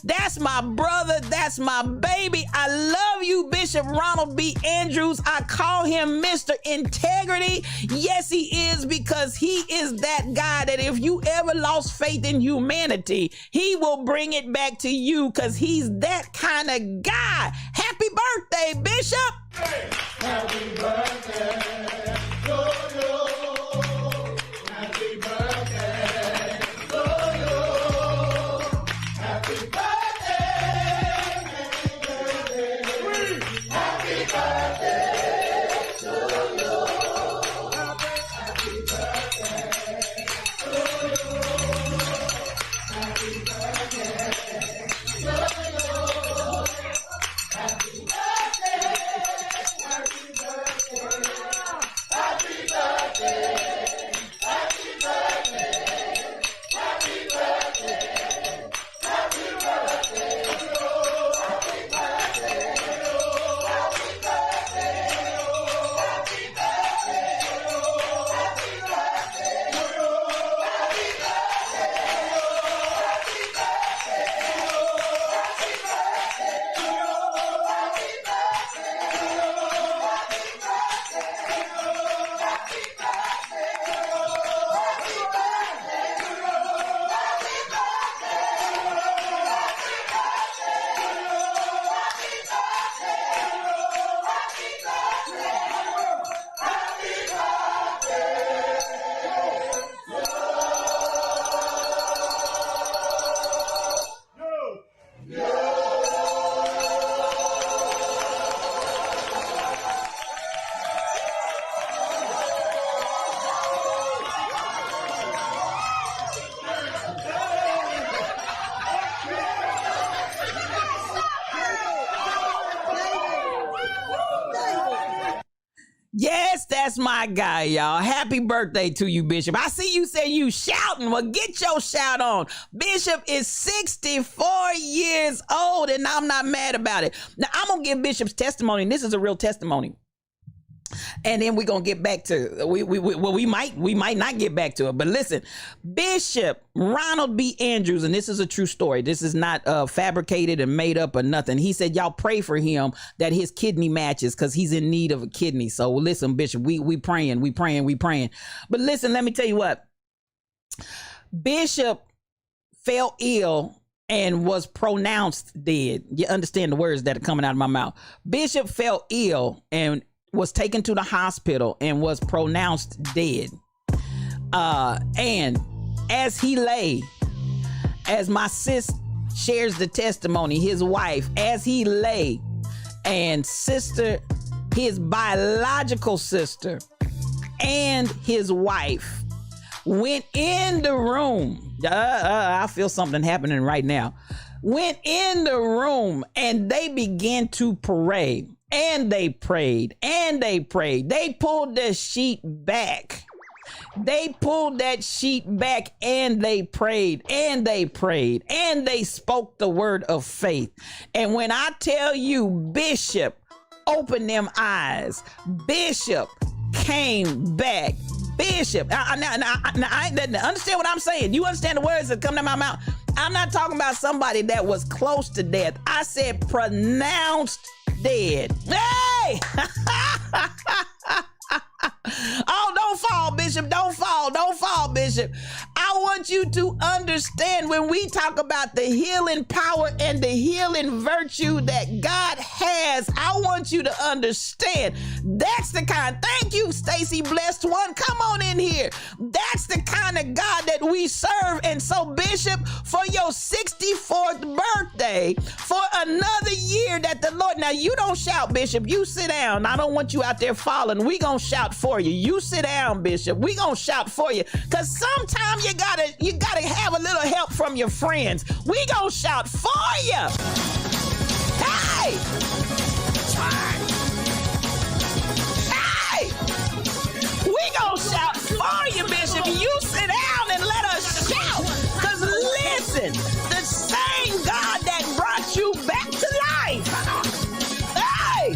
That's my brother. That's my baby. I love you, Bishop Ronald B. Andrews. I call him Mr. Integrity. Yes, he is, because he is that guy that if you ever lost faith in humanity, he will bring it back to you because he's that kind of guy. Happy birthday, Bishop. Hey, happy birthday. Yo-yo. Happy birthday. Yo-yo. Happy birthday. Happy birthday. Yo-yo. Happy birthday. Yo-yo. Happy birthday. Yo-yo. Happy birthday. Yes, that's my guy, y'all. Happy birthday to you, Bishop. I see you say you shouting. Well, get your shout on. Bishop is 64 years old, and I'm not mad about it. Now, I'm going to give Bishop's testimony, and this is a real testimony. And then we're gonna get back to we might not get back to it, but listen, Bishop Ronald B. Andrews, and this is a true story. This is not fabricated and made up or nothing. He said y'all pray for him that his kidney matches because he's in need of a kidney. So listen, Bishop, we praying. But listen, let me tell you what. Bishop fell ill and was pronounced dead. You understand the words that are coming out of my mouth. Bishop fell ill and was taken to the hospital and was pronounced dead. And as he lay, as my sis shares the testimony, his wife, as he lay, and sister, his biological sister, and his wife went in the room. I feel something happening right now. Went in the room and they began to pray. And they prayed, and they prayed. They pulled the sheet back. They pulled that sheet back, and they prayed, and they prayed, and they spoke the word of faith. And when I tell you, Bishop opened them eyes. Bishop came back. Bishop, now, understand what I'm saying. You understand the words that come to my mouth. I'm not talking about somebody that was close to death. I said pronounced dead. Hey! Oh, don't fall, Bishop. Don't fall, Bishop. I want you to understand when we talk about the healing power and the healing virtue that God has, I want you to understand that's the kind. Thank you, Stacy, blessed one. Come on in here. That's the kind of God that we serve. And so, Bishop, for your 64th birthday, for another year that the Lord, now you don't shout, Bishop. You sit down. I don't want you out there falling. We gonna shout for you. You sit down, Bishop. We gonna shout for you. Cause sometimes you gotta have a little help from your friends. We gonna shout for you. Hey! Hey! We gonna shout for you, Bishop. You sit down and let us shout. Cause listen, the same God that brought you back to life, hey,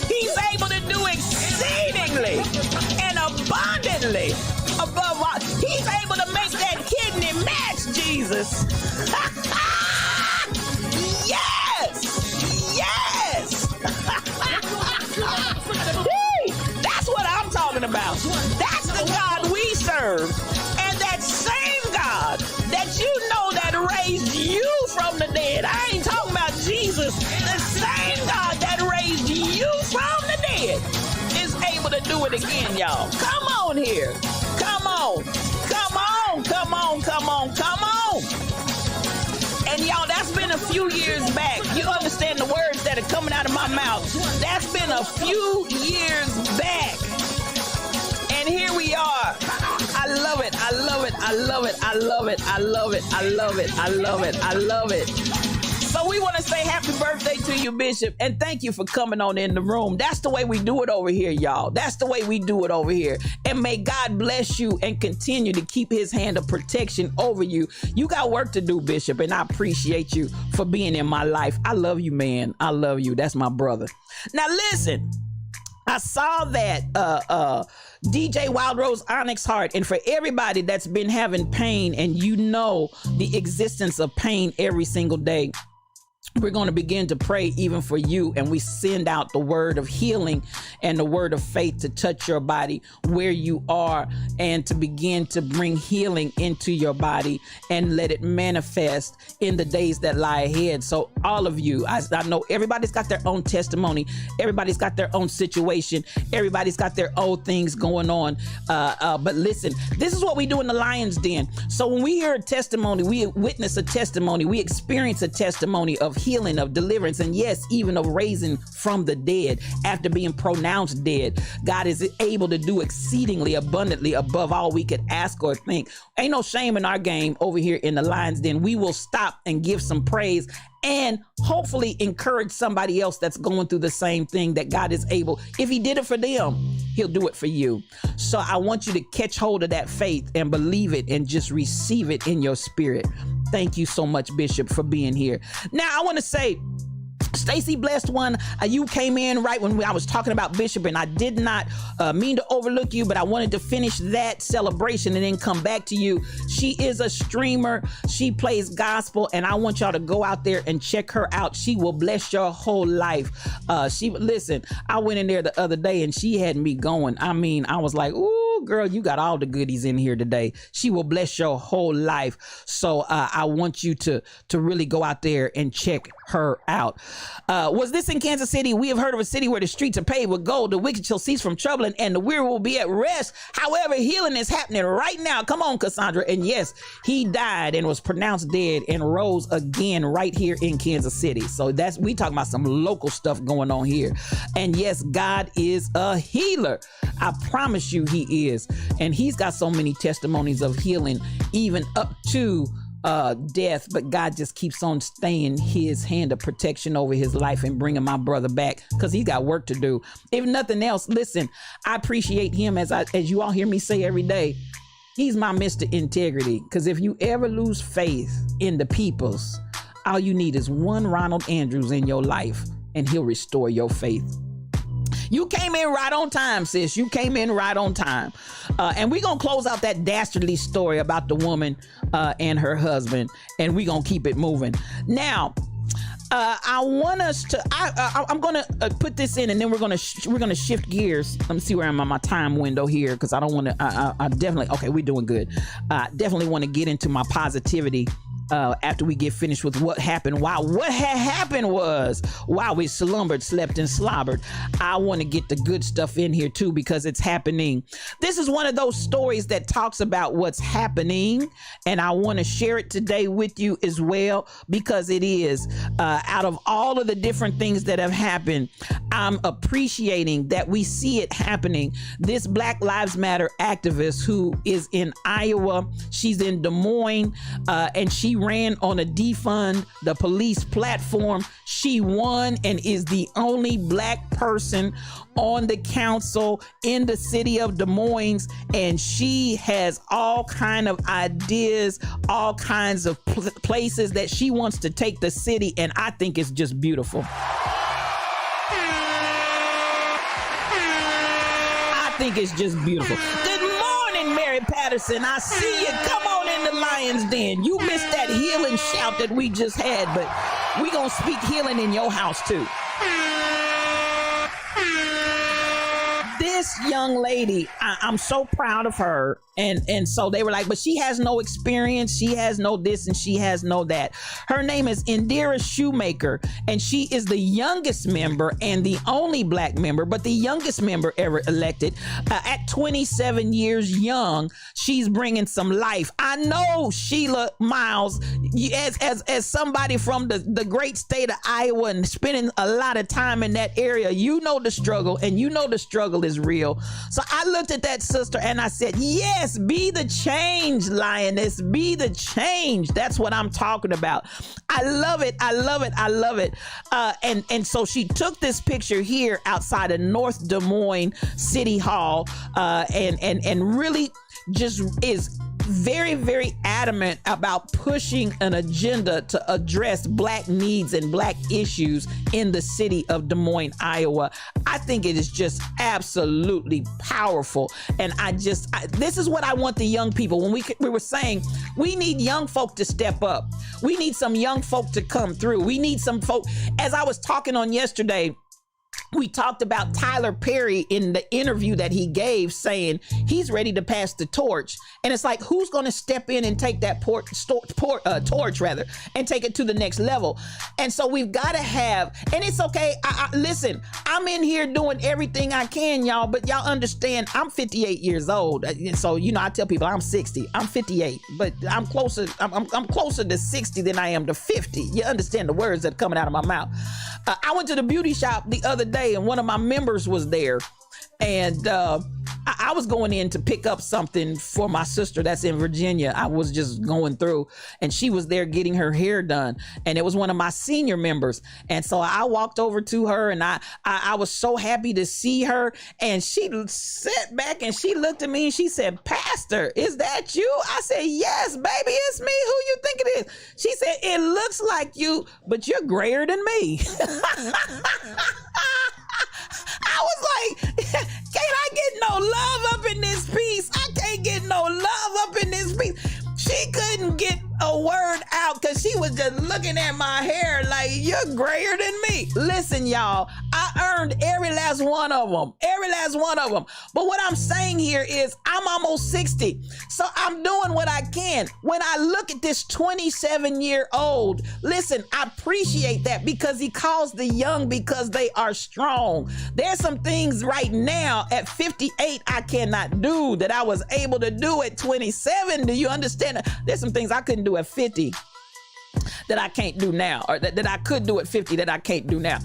he's able to do exceedingly and abundantly above all. He's able to make that kidney match, Jesus. Yes! Yes! That's what I'm talking about. That's the God we serve. And that same God that you know that raised you from the dead. I ain't talking about Jesus. The same God that raised you from the dead is able to do it again, y'all. Come on here. Come on. Come on. Come on. Come on. Come on. And y'all, that's been a few years back. You understand the words that are coming out of my mouth. That's been a few years back. And here we are. I love it. I love it. I love it. I love it. I love it. I love it. I love it. I love it. So we want to say happy birthday to you, Bishop, and thank you for coming on in the room. That's the way we do it over here, y'all. That's the way we do it over here. And may God bless you and continue to keep his hand of protection over you. You got work to do, Bishop, and I appreciate you for being in my life. I love you, man. I love you. That's my brother. Now, listen. I saw that DJ Wild Rose Onyx Heart, and for everybody that's been having pain and you know the existence of pain every single day, we're going to begin to pray even for you, and we send out the word of healing and the word of faith to touch your body where you are and to begin to bring healing into your body and let it manifest in the days that lie ahead. So all of you, I know everybody's got their own testimony. Everybody's got their own situation. Everybody's got their own things going on. But listen, this is what we do in the Lion's Den. So when we hear a testimony, we witness a testimony, we experience a testimony of healing, of deliverance, and yes, even of raising from the dead after being pronounced dead. God is able to do exceedingly abundantly above all we could ask or think. Ain't no shame in our game over here in the Lion's Den. We will stop and give some praise and hopefully encourage somebody else that's going through the same thing, that God is able. If he did it for them, he'll do it for you. So I want you to catch hold of that faith and believe it and just receive it in your spirit. Thank you so much, Bishop, for being here. Now, I want to say, Stacy Blessed One, you came in right when I was talking about Bishop, and I did not mean to overlook you, but I wanted to finish that celebration and then come back to you. She is a streamer. She plays gospel, and I want y'all to go out there and check her out. She will bless your whole life. Listen, I went in there the other day, and she had me going. I mean, I was like, ooh, girl, you got all the goodies in here today. She will bless your whole life. So I want you to really go out there and check her out. Was this in Kansas City? We have heard of a city where the streets are paved with gold. The wicked shall cease from troubling, and the weary will be at rest. However, healing is happening right now. Come on, Cassandra. And yes, he died and was pronounced dead and rose again right here in Kansas City. So we talking about some local stuff going on here. And yes, God is a healer. I promise you he is. And he's got so many testimonies of healing, even up to death, but God just keeps on staying his hand of protection over his life and bringing my brother back, because he got work to do. If nothing else, listen, I appreciate him, as you all hear me say every day, he's my Mr. Integrity, because if you ever lose faith in the peoples, all you need is one Ronald Andrews in your life and he'll restore your faith. You came in right on time, sis. You came in right on time. And we're going to close out that dastardly story about the woman and her husband, and we're going to keep it moving. Now, I want us to. I'm gonna put this in, and then we're gonna shift gears. Let me see where I'm on my time window here, because I don't want to. I definitely. Okay, we're doing good. Definitely want to get into my positivity after we get finished with what happened. Wow, what had happened was while we slumbered, slept, and slobbered. I want to get the good stuff in here too, because it's happening. This is one of those stories that talks about what's happening, and I want to share it today with you as well, because it is out of all of the different things that have happened, I'm appreciating that we see it happening. This Black Lives Matter activist who is in Iowa, she's in Des Moines, and she ran on a defund the police platform. She won and is the only Black person on the council in the city of Des Moines, and she has all kind of ideas, all kinds of places that she wants to take the city, and I think it's just beautiful. I think it's just beautiful. Good morning, Mary Patterson. I see you. Come on in the Lion's Den. You missed that healing shout that we just had, but we gonna speak healing in your house too. This young lady, I'm so proud of her. And so they were like, but she has no experience. She has no this and she has no that. Her name is Indira Shoemaker, and she is the youngest member and the only Black member, but the youngest member ever elected. At 27 years young, she's bringing some life. I know, Sheila Miles, as somebody from the great state of Iowa and spending a lot of time in that area, you know the struggle, and you know the struggle is real. So I looked at that sister and I said, yes, be the change, Lioness. Be the change. That's what I'm talking about. I love it. I love it. I love it. And so she took this picture here outside of North Des Moines City Hall, and really just is very, very adamant about pushing an agenda to address Black needs and Black issues in the city of Des Moines, Iowa. I think it is just absolutely powerful. And this is what I want the young people, when we were saying, we need young folk to step up. We need some young folk to come through. We need some folk, as I was talking on yesterday, we talked about Tyler Perry in the interview that he gave, saying he's ready to pass the torch. And it's like, who's going to step in and take that torch rather, and take it to the next level? And so we've got to have, and it's okay. Listen, I'm in here doing everything I can, y'all, but y'all understand I'm 58 years old. And so, I tell people I'm 60, I'm 58, but I'm closer to 60 than I am to 50. You understand the words that are coming out of my mouth. I went to the beauty shop the other day, and one of my members was there, and I was going in to pick up something for my sister that's in Virginia. I was just going through, and she was there getting her hair done, and it was one of my senior members. And so I walked over to her, and I was so happy to see her, and she sat back and she looked at me and she said, "Pastor, is that you?" I said, "Yes, baby, it's me. Who you think it is?" She said, "It looks like you, but you're grayer than me." I was like, can't I get no love up in this piece? I can't get no love up in this piece. She couldn't get a word out because she was just looking at my hair like, you're grayer than me. Listen, y'all, I earned every last one of them. Every last one of them. But what I'm saying here is I'm almost 60. So I'm doing what I can. When I look at this 27-year-old, listen, I appreciate that, because he calls the young because they are strong. There's some things right now at 58 I cannot do that I was able to do at 27. Do you understand? There's some things I couldn't do at 50 that I can't do now, or that I could do at 50 that I can't do now.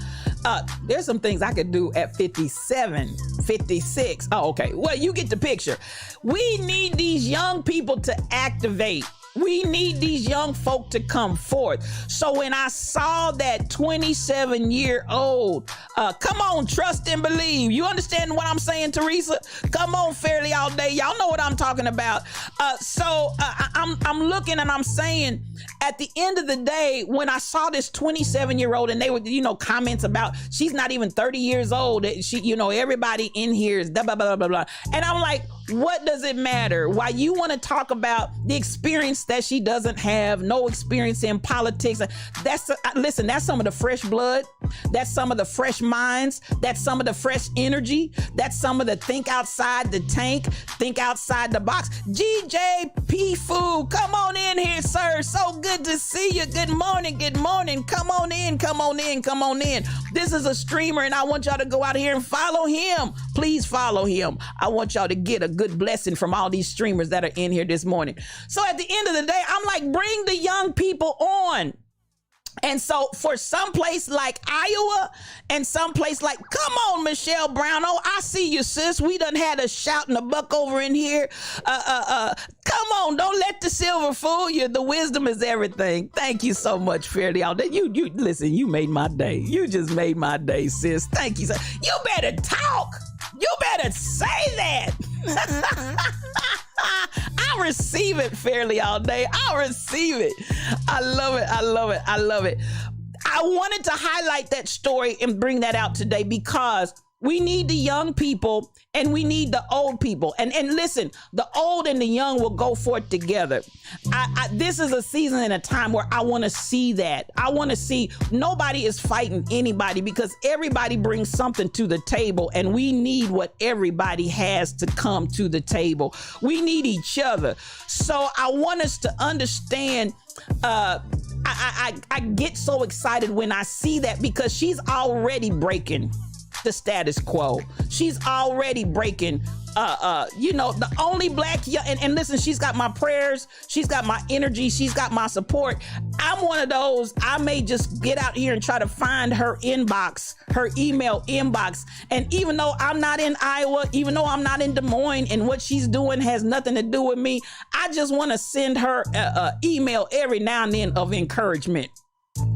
There's some things I could do at 57, 56. Oh, okay. Well, you get the picture. We need these young people to activate. We need these young folk to come forth. So when I saw that 27-year-old, come on, trust and believe. You understand what I'm saying, Teresa? Come on, Fairly All Day. Y'all know what I'm talking about. I'm looking and I'm saying, at the end of the day, when I saw this 27-year-old and they were, comments about she's not even 30 years old. She, everybody in here is blah, blah, blah, blah, blah. And I'm like, what does it matter? Why you want to talk about the experience that she doesn't have, no experience in politics? Listen, that's some of the fresh blood. That's some of the fresh minds. That's some of the fresh energy. That's some of the think outside the tank, think outside the box. GJP Food, come on in here, sir. So good to see you. Good morning. Good morning. Come on in. Come on in. Come on in. This is a streamer and I want y'all to go out here and follow him. Please follow him. I want y'all to get a good blessing from all these streamers that are in here this morning. So at the end of the day, I'm like, bring the young people on. And so for some place like Iowa and some place like, come on, Michelle Brown. Oh, I see you, sis. We done had a shout and a buck over in here. Come on, don't let the silver fool you. The wisdom is everything. Thank you so much, Fairly All Day. You listen, you made my day. You just made my day, sis. Thank you. You better talk. You better say that. I receive it, Fairly All Day. I receive it. I love it. I love it. I love it. I wanted to highlight that story and bring that out today because we need the young people and we need the old people. And listen, the old and the young will go forth together. This is a season and a time where I want to see that. I want to see nobody is fighting anybody because everybody brings something to the table and we need what everybody has to come to the table. We need each other. So I want us to understand, I get so excited when I see that because she's already breaking the status quo. She's already breaking the only black young, and listen, she's got my prayers, she's got my energy, she's got my support. I'm one of those, I may just get out here and try to find her inbox, her email inbox. And even though I'm not in Iowa, even though I'm not in Des Moines and what she's doing has nothing to do with me, I just want to send her a email every now and then of encouragement.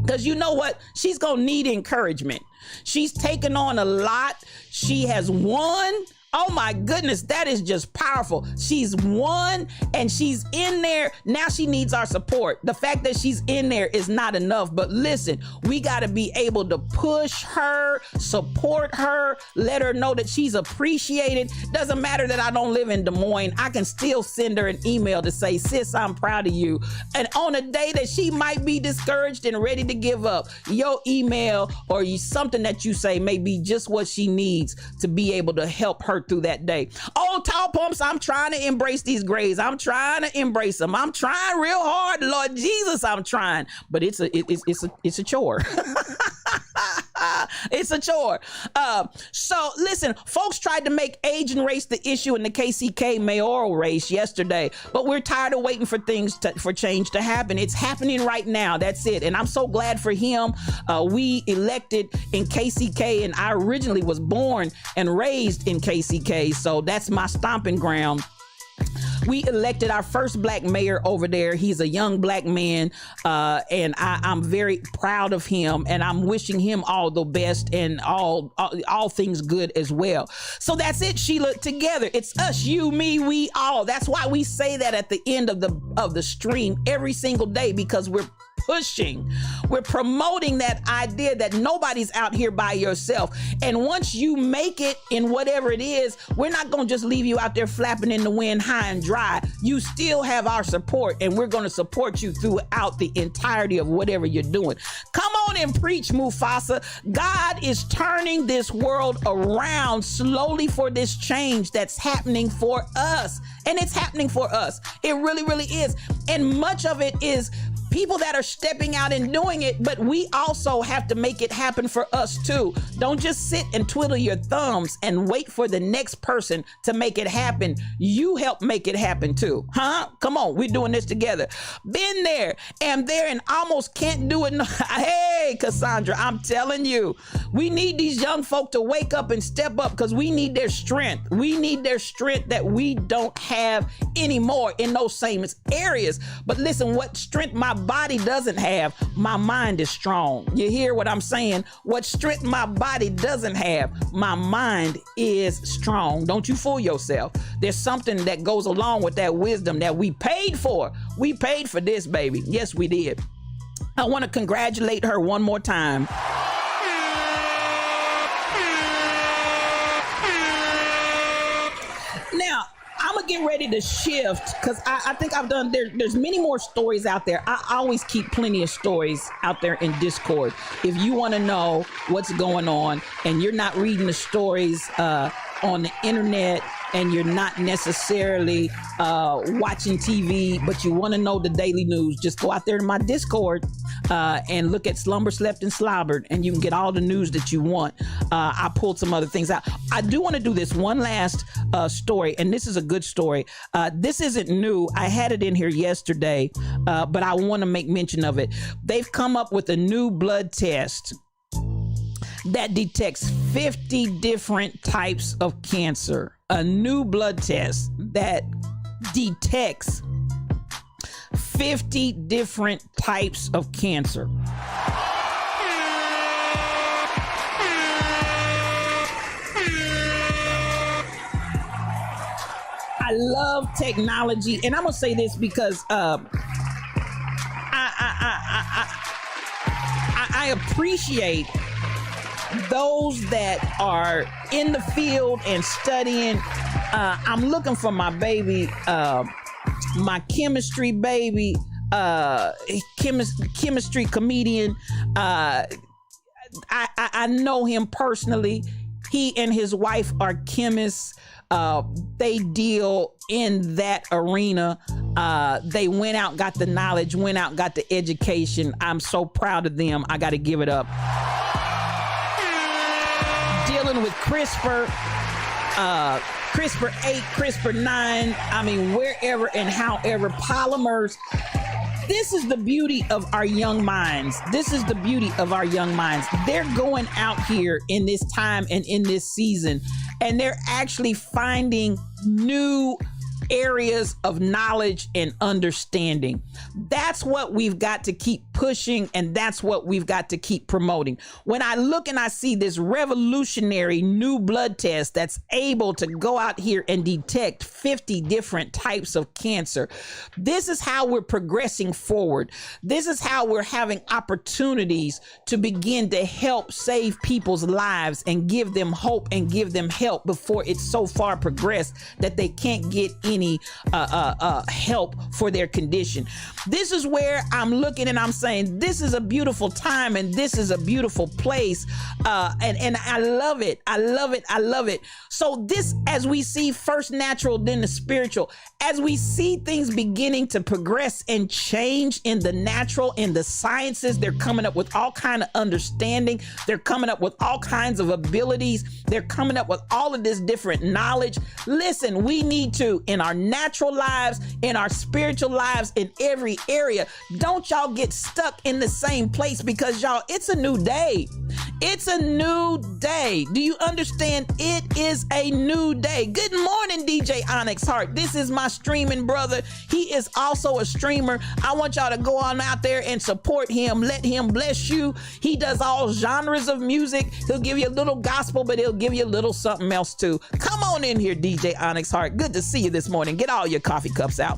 Because you know what? She's going to need encouragement. She's taken on a lot. She has won. Oh my goodness, that is just powerful. She's won and she's in there. Now she needs our support. The fact that she's in there is not enough. But listen, we got to be able to push her, support her, let her know that she's appreciated. Doesn't matter that I don't live in Des Moines. I can still send her an email to say, sis, I'm proud of you. And on a day that she might be discouraged and ready to give up, your email or something that you say may be just what she needs to be able to help her through that day. Oh, tall pumps, I'm trying to embrace these grays. I'm trying to embrace them. I'm trying real hard, Lord Jesus, I'm trying. But it's a chore. It's a chore. So listen, folks tried to make age and race the issue in the KCK mayoral race yesterday, but we're tired of waiting for for change to happen. It's happening right now. That's it. And I'm so glad for him. We elected in KCK, and I originally was born and raised in KCK, so that's my stomping ground. We elected our first black mayor over there. He's a young black man, and I'm very proud of him, and I'm wishing him all the best and all things good as well. So that's it, Sheila. Together, it's us, you, me, we all. That's why we say that at the end of the stream every single day, because we're pushing, we're promoting that idea that nobody's out here by yourself. And once you make it in whatever it is, we're not going to just leave you out there flapping in the wind high and dry. You still have our support, and we're going to support you throughout the entirety of whatever you're doing. Come on and preach, Mufasa. God is turning this world around slowly for this change that's happening for us. And it's happening for us. It really, really is. And much of it is people that are stepping out and doing it, but we also have to make it happen for us too. Don't just sit and twiddle your thumbs and wait for the next person to make it happen. You help make it happen too. Huh? Come on, we're doing this together. Been there and there and almost can't do it. No. Hey, Cassandra, I'm telling you, we need these young folk to wake up and step up because we need their strength. We need their strength that we don't have anymore in those same areas. But listen, what strength my body doesn't have, my mind is strong. You hear what I'm saying? What strength my body doesn't have, my mind is strong. Don't you fool yourself. There's something that goes along with that wisdom that we paid for. We paid for this, baby. Yes, we did. I want to congratulate her one more time. Now, I'm gonna get ready to shift because I think I've done there's many more stories out there. I always keep plenty of stories out there in Discord. If you want to know what's going on and you're not reading the stories on the internet and you're not necessarily watching TV, but you want to know the daily news, just go out there to my Discord and look at Slumber, Slept, and Slobbered, and you can get all the news that you want. I pulled some other things out. I do want to do this one last story, and this is a good story. This isn't new. I had it in here yesterday, but I want to make mention of it. They've come up with a new blood test that detects 50 different types of cancer. A new blood test that detects 50 different types of cancer. I love technology, and I'm gonna say this because I appreciate those that are in the field and studying. I'm looking for my baby, my chemistry baby, chemistry comedian. I know him personally. He and his wife are chemists. They deal in that arena. They went out, got the knowledge, went out, got the education. I'm so proud of them. I got to give it up. Dealing with CRISPR, CRISPR 8, CRISPR 9, I mean, wherever and however, polymers. This is the beauty of our young minds. This is the beauty of our young minds. They're going out here in this time and in this season, and they're actually finding new areas of knowledge and understanding. That's what we've got to keep pushing, and that's what we've got to keep promoting. When I look and I see this revolutionary new blood test that's able to go out here and detect 50 different types of cancer, this is how we're progressing forward. This is how we're having opportunities to begin to help save people's lives and give them hope and give them help before it's so far progressed that they can't get any help for their condition. This is where I'm looking and I'm saying, this is a beautiful time and this is a beautiful place. And I love it. I love it. I love it. So this, as we see first natural, then the spiritual, as we see things beginning to progress and change in the natural, in the sciences, they're coming up with all kind of understanding. They're coming up with all kinds of abilities. They're coming up with all of this different knowledge. Listen, we need to, in our natural lives, in our spiritual lives, in every area, don't y'all get stuck in the same place, because y'all, it's a new day. It's a new day. Do you understand? It is a new day. Good morning, DJ Onyx Hart. This is my streaming brother. He is also a streamer. I want y'all to go on out there and support him. Let him bless you. He does all genres of music. He'll give you a little gospel, but he'll give you a little something else too. Come on in here, DJ Onyx Hart. Good to see you this morning. Get all your coffee cups out.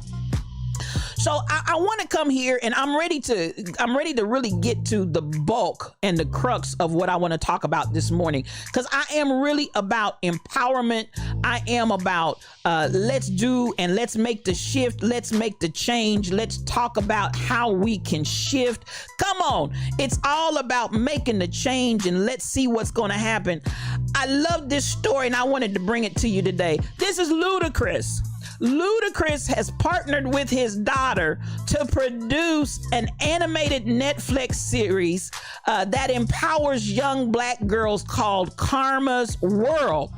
So I want to come here, and I'm ready to really get to the bulk and the crux of what I want to talk about this morning, because I am really about empowerment. I am about let's do and let's make the shift. Let's make the change. Let's talk about how we can shift. Come on. It's all about making the change, and let's see what's going to happen. I love this story, and I wanted to bring it to you today. This is Ludacris. Ludacris has partnered with his daughter to produce an animated Netflix series that empowers young black girls called Karma's World.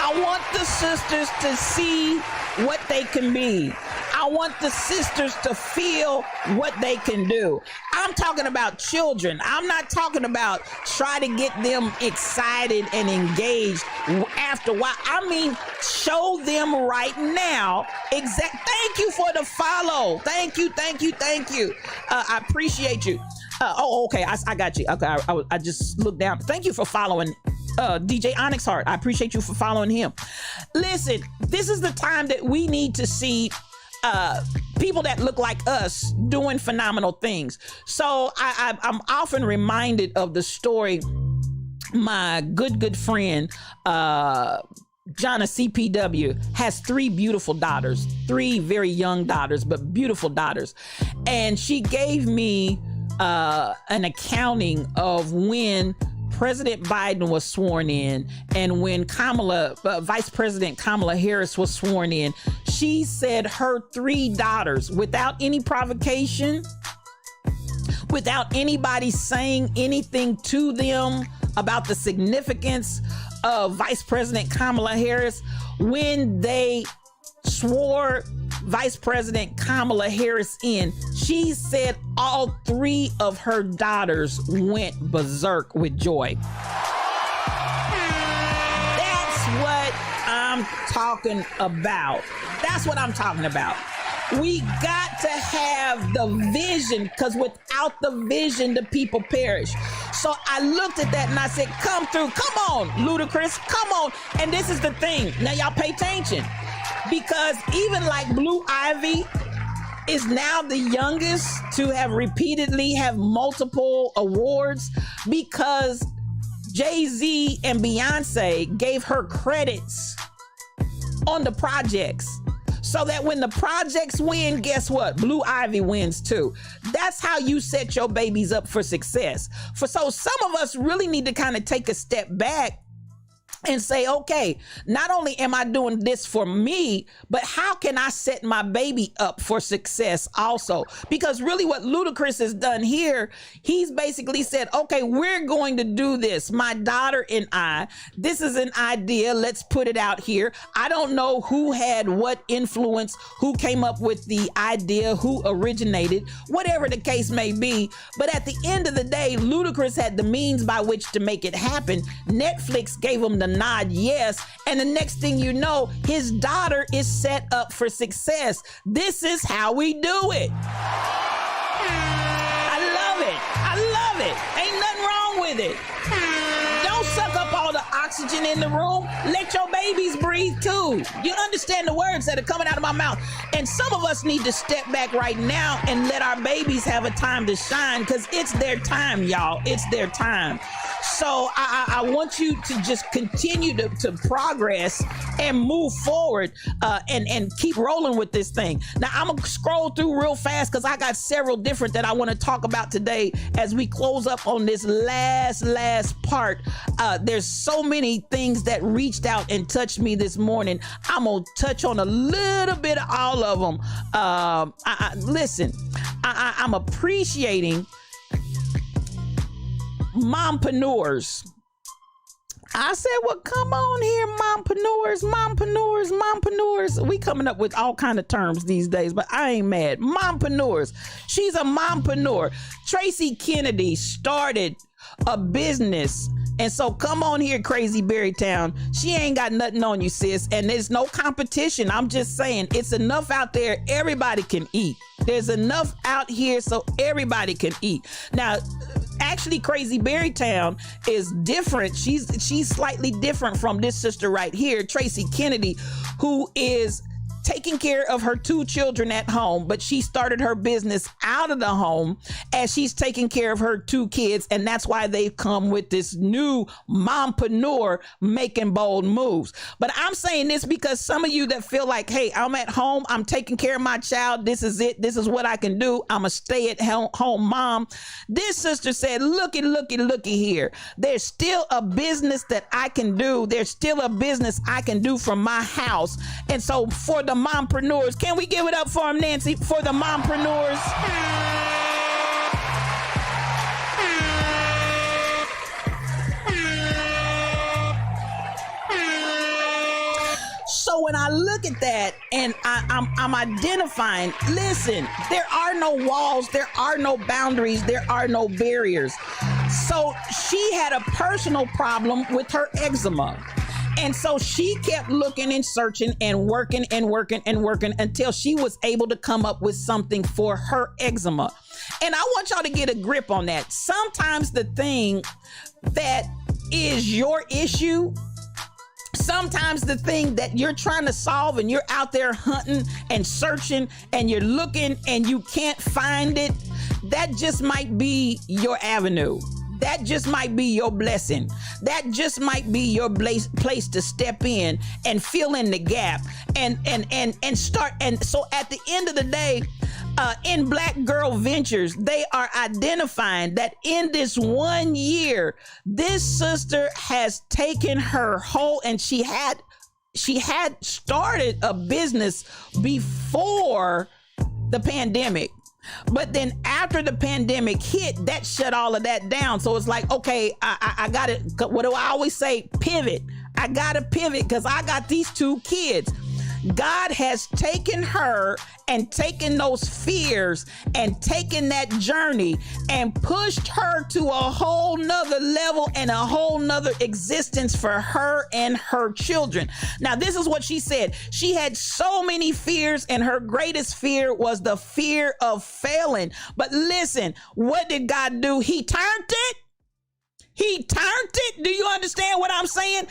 I want the sisters to see what they can be. I want the sisters to feel what they can do. I'm talking about children. I'm not talking about try to get them excited and engaged after a while. I mean, show them right now. Thank you for the follow. Thank you. I appreciate you. Okay. I got you. Okay. I just looked down. Thank you for following DJ Onyx Heart. I appreciate you for following him. Listen, this is the time that we need to see people that look like us doing phenomenal things. So I'm often reminded of the story my good friend Jonna CPW has 3 beautiful daughters, 3 very young daughters, but beautiful daughters. And she gave me an accounting of when President Biden was sworn in and when Vice President Kamala Harris was sworn in. She said her 3 daughters, without any provocation, without anybody saying anything to them about the significance of Vice President Kamala Harris, when they swore Vice President Kamala Harris in, she said all 3 of her daughters went berserk with joy. That's what I'm talking about. That's what I'm talking about. We got to have the vision, because without the vision, the people perish. So I looked at that and I said, come through. Come on, Ludacris. Come on. And this is the thing. Now, y'all pay attention. Because even like Blue Ivy is now the youngest to have repeatedly have multiple awards, because Jay-Z and Beyonce gave her credits on the projects. So that when the projects win, guess what? Blue Ivy wins too. That's how you set your babies up for success. So some of us really need to kind of take a step back and say, okay, not only am I doing this for me, but how can I set my baby up for success also? Because really what Ludacris has done here, he's basically said, okay, we're going to do this. My daughter and I, this is an idea. Let's put it out here. I don't know who had what influence, who came up with the idea, who originated, whatever the case may be. But at the end of the day, Ludacris had the means by which to make it happen. Netflix gave him the nod yes, and the next thing you know, his daughter is set up for success. This is how we do it. I love it. Ain't nothing wrong with it. Don't suck up all the oxygen in the room. Let your babies breathe too. You understand the words that are coming out of my mouth. And some of us need to step back right now and let our babies have a time to shine, because it's their time, y'all. It's their time. So I want you to just continue to progress and move forward and keep rolling with this thing. Now, I'm going to scroll through real fast because I got several different that I want to talk about today as we close up on this last part. There's so many things that reached out and touched me this morning. I'm going to touch on a little bit of all of them. Listen, I'm appreciating mompreneurs. I said, well, come on here, mompreneurs. We coming up with all kind of terms these days, but I ain't mad. Mompreneurs. She's a mompreneur. Tracy Kennedy started a business. And so come on here, Crazy Berrytown. She ain't got nothing on you, sis. And there's no competition. I'm just saying, it's enough out there. Everybody can eat. There's enough out here so everybody can eat. Now, actually, Crazy Berrytown is different. She's slightly different from this sister right here, Tracy Kennedy, who is taking care of her 2 children at home, but she started her business out of the home as she's taking care of her 2 kids. And that's why they've come with this new mompreneur making bold moves. But I'm saying this because some of you that feel like, hey, I'm at home, I'm taking care of my child, this is it, this is what I can do, I'm a stay-at-home mom. This sister said, looky here. There's still a business that I can do. There's still a business I can do from my house. And so for the mompreneurs, can we give it up for them, Nancy? For the mompreneurs. So when I look at that and I'm identifying, listen, there are no walls, there are no boundaries, there are no barriers. So she had a personal problem with her eczema. And so she kept looking and searching and working until she was able to come up with something for her eczema. And I want y'all to get a grip on that. Sometimes the thing that is your issue, sometimes the thing that you're trying to solve and you're out there hunting and searching and you're looking and you can't find it, that just might be your avenue. That just might be your blessing. That just might be your place to step in and fill in the gap and start. And so at the end of the day, in Black Girl Ventures, they are identifying that in this 1 year, this sister has taken her whole, and she had started a business before the pandemic. But then after the pandemic hit, that shut all of that down. So it's like, okay, I got to, what do I always say? Pivot. I got to pivot because I got these 2 kids. God has taken her and taken those fears and taken that journey and pushed her to a whole nother level and a whole nother existence for her and her children. Now, this is what she said. She had so many fears, and her greatest fear was the fear of failing. But listen, what did God do? He turned it. He turned it. Do you understand what I'm saying?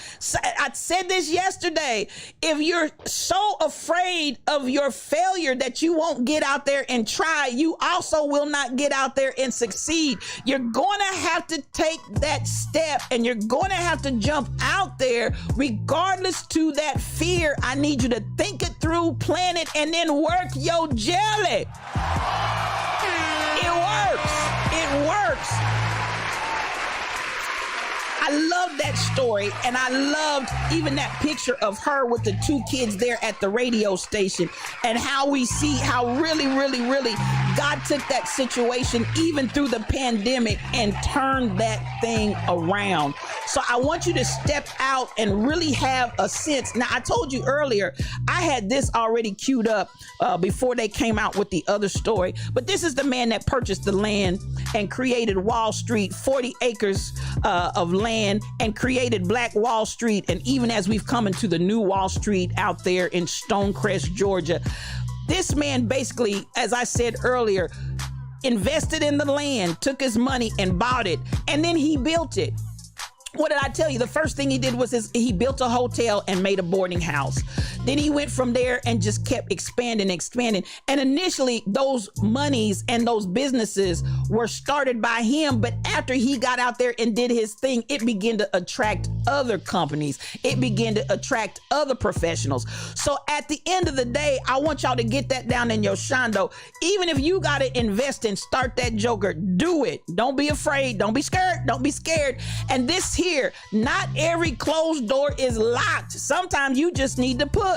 I said this yesterday. If you're so afraid of your failure that you won't get out there and try, you also will not get out there and succeed. You're going to have to take that step, and you're going to have to jump out there regardless to that fear. I need you to think it through, plan it, and then work your jelly. It works. It works. I love that story, and I loved even that picture of her with the 2 kids there at the radio station, and how we see how really God took that situation even through the pandemic and turned that thing around. So I want you to step out and really have a sense. Now, I told you earlier, I had this already queued up before they came out with the other story, but this is the man that purchased the land and created Wall Street, 40 acres of land, and created Black Wall Street. And even as we've come into the new Wall Street out there in Stonecrest, Georgia, this man basically, as I said earlier, invested in the land, took his money and bought it, and then he built it. What did I tell you? The first thing he did was he built a hotel and made a boarding house. Then he went from there and just kept expanding. And initially, those monies and those businesses were started by him. But after he got out there and did his thing, it began to attract other companies. It began to attract other professionals. So at the end of the day, I want y'all to get that down in your shondo. Even if you got to invest and start that joker, do it. Don't be afraid. Don't be scared. Don't be scared. And this here, not every closed door is locked. Sometimes you just need to push.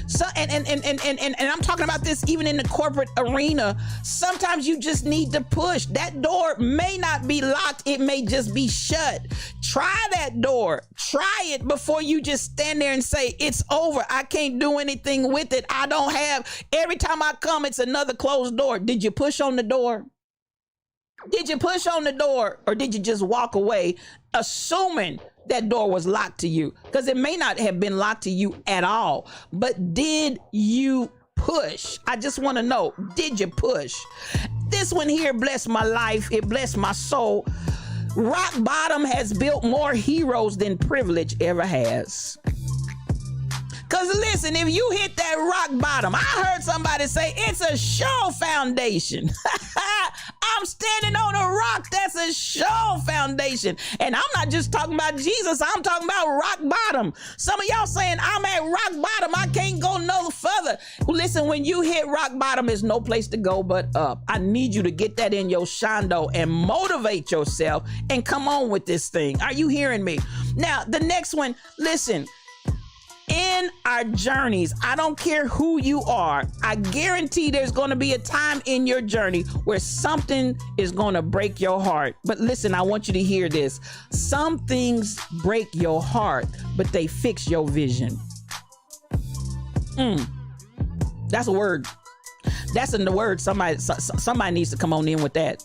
So and I'm talking about this even in the corporate arena. Sometimes you just need to push. That door may not be locked, it may just be shut. Try that door. Try it before you just stand there and say, it's over. I can't do anything with it. I don't have. Every time I come, it's another closed door. Did you push on the door? Did you push on the door, or did you just walk away assuming that door was locked to you? Because it may not have been locked to you at all. But did you push? I just want to know, did you push? This one here blessed my life. It blessed my soul. Rock bottom has built more heroes than privilege ever has. Because listen, if you hit that rock bottom, I heard somebody say it's a sure foundation. I'm standing on a rock that's a sure foundation. And I'm not just talking about Jesus, I'm talking about rock bottom. Some of y'all saying I'm at rock bottom, I can't go no further. Listen, when you hit rock bottom, there's no place to go but up. I need you to get that in your shondo and motivate yourself and come on with this thing. Are you hearing me? Now, the next one, listen. In our journeys, I don't care who you are, I guarantee there's going to be a time in your journey where something is going to break your heart. But listen, I want you to hear this. Some things break your heart, but they fix your vision. That's a word. That's in the word. Somebody needs to come on in with that.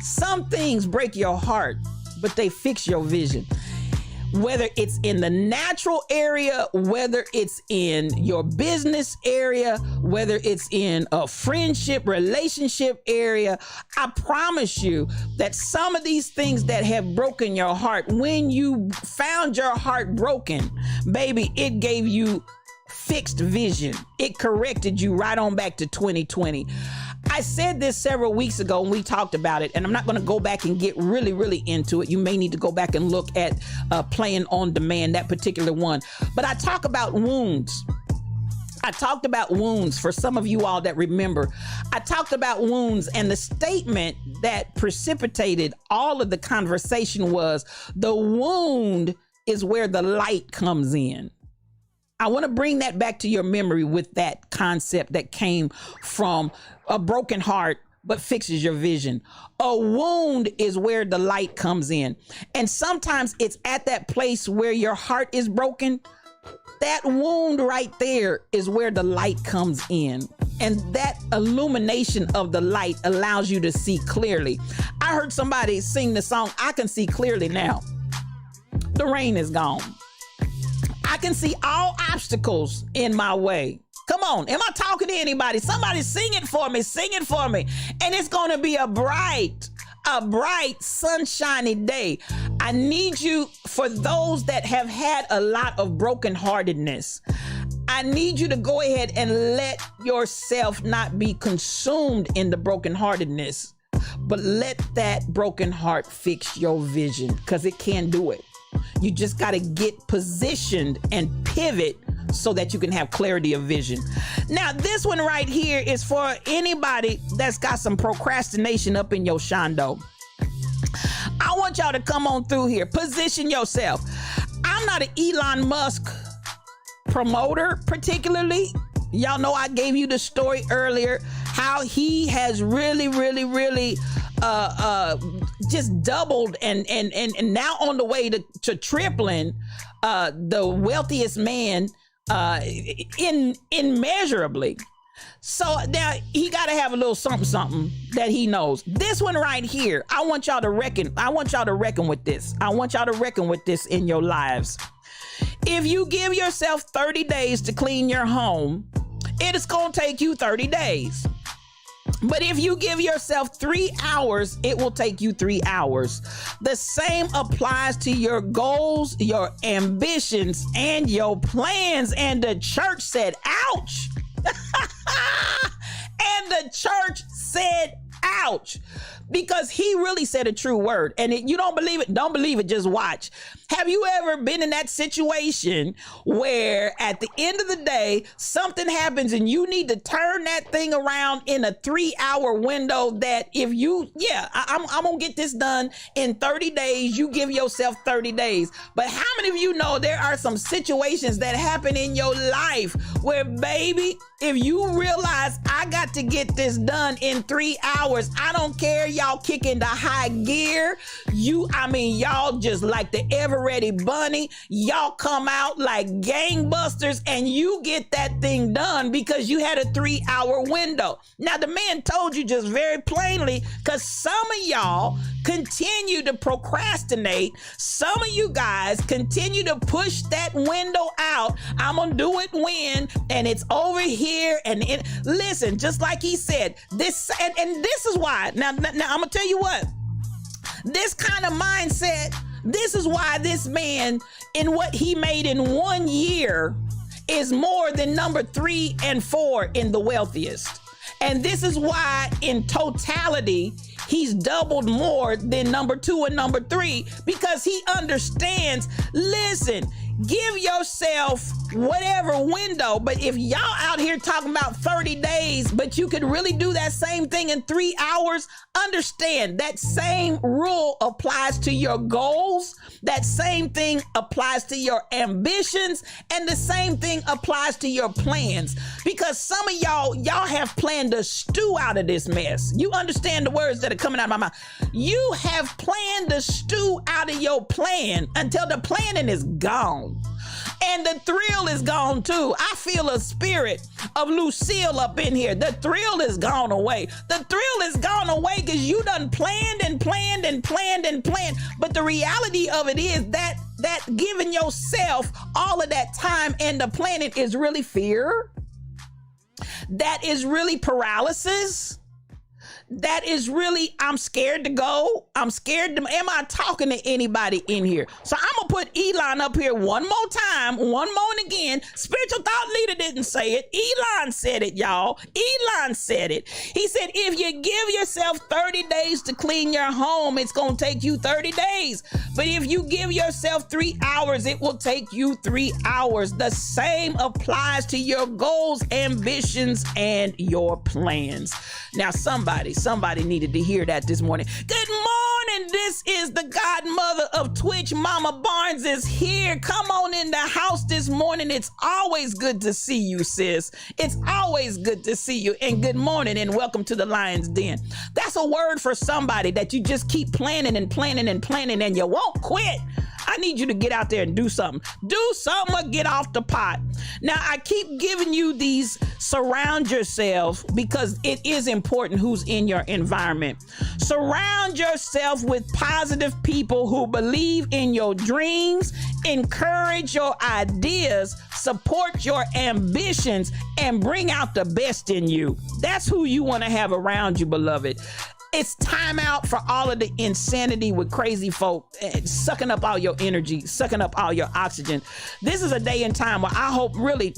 Some things break your heart, but they fix your vision. Whether it's in the natural area, whether it's in your business area, whether it's in a friendship, relationship area, I promise you that some of these things that have broken your heart, when you found your heart broken, baby, it gave you fixed vision. It corrected you right on back to 2020. I said this several weeks ago and we talked about it, and I'm not going to go back and get really into it. You may need to go back and look at Playing on Demand, that particular one. But I talk about wounds. I talked about wounds for some of you all that remember. I talked about wounds, and the statement that precipitated all of the conversation was, the wound is where the light comes in. I want to bring that back to your memory with that concept that came from a broken heart, but fixes your vision. A wound is where the light comes in. And sometimes it's at that place where your heart is broken. That wound right there is where the light comes in. And that illumination of the light allows you to see clearly. I heard somebody sing the song, I Can See Clearly Now. The rain is gone. I can see all obstacles in my way. Come on, am I talking to anybody? Somebody sing it for me, sing it for me. And it's going to be a bright, sunshiny day. I need you, for those that have had a lot of brokenheartedness, I need you to go ahead and let yourself not be consumed in the brokenheartedness, but let that broken heart fix your vision, because it can do it. You just got to get positioned and pivot so that you can have clarity of vision. Now, this one right here is for anybody that's got some procrastination up in your shondo. I want y'all to come on through here. Position yourself. I'm not an Elon Musk promoter particularly. Y'all know I gave you the story earlier, how he has really just doubled and now on the way to tripling the wealthiest man immeasurably. So now he got to have a little something that he knows. This one right here, I want y'all to reckon with this. I want y'all to reckon with this in your lives. If you give yourself 30 days to clean your home, it is going to take you 30 days. But if you give yourself 3 hours, it will take you 3 hours. The same applies to your goals, your ambitions, and your plans. And the church said, ouch. And the church said, ouch. Because he really said a true word. And you don't believe it? Don't believe it. Just watch. Have you ever been in that situation where at the end of the day, something happens and you need to turn that thing around in a 3-hour window that if you, I'm going to get this done in 30 days. You give yourself 30 days. But how many of you know there are some situations that happen in your life where, baby, if you realize I got to get this done in 3 hours, I don't care. Y'all kick into high gear. Y'all just like the ever ready bunny. Y'all come out like gangbusters and you get that thing done because you had a 3-hour window. Now, the man told you just very plainly, because some of y'all continue to procrastinate. Some of you guys continue to push that window out. I'm going to do it when, and it's over here. And listen, just like he said, this, and this is why. Now, I'm going to tell you what, this kind of mindset, this is why this man, in what he made in 1 year, is more than number 3 and 4 in the wealthiest. And this is why in totality, he's doubled more than number 2 and number 3, because he understands, listen, give yourself whatever window, but if y'all out here talking about 30 days, but you could really do that same thing in 3 hours, understand that same rule applies to your goals, that same thing applies to your ambitions, and the same thing applies to your plans. Because some of y'all have planned to stew out of this mess. You understand the words that are coming out of my mouth. You have planned to stew out of your plan until the planning is gone. And the thrill is gone too. I feel a spirit of Lucille up in here. The thrill is gone away. The thrill is gone away because you done planned and planned and planned and planned. But the reality of it is that giving yourself all of that time and the planning is really fear. That is really paralysis. That is really, I'm scared to go. I'm scared to, am I talking to anybody in here? So I'm gonna put Elon up here one more time, one more and again. Spiritual thought leader didn't say it. Elon said it, y'all. Elon said it. He said, if you give yourself 30 days to clean your home, it's gonna take you 30 days. But if you give yourself 3 hours, it will take you 3 hours. The same applies to your goals, ambitions, and your plans. Now, somebody needed to hear that this morning. Good morning. This is the godmother of Twitch. Mama Barnes is here. Come on in the house this morning. It's always good to see you, sis. It's always good to see you. And good morning and welcome to the Lion's Den. That's a word for somebody that you just keep planning and planning and planning and you won't quit. I need you to get out there and do something. Do something or get off the pot. Now, I keep giving you these surround yourself because it is important who's in your environment. Surround yourself with positive people who believe in your dreams, encourage your ideas, support your ambitions, and bring out the best in you. That's who you want to have around you, beloved. It's time out for all of the insanity with crazy folk sucking up all your energy, sucking up all your oxygen. This is a day and time where I hope really,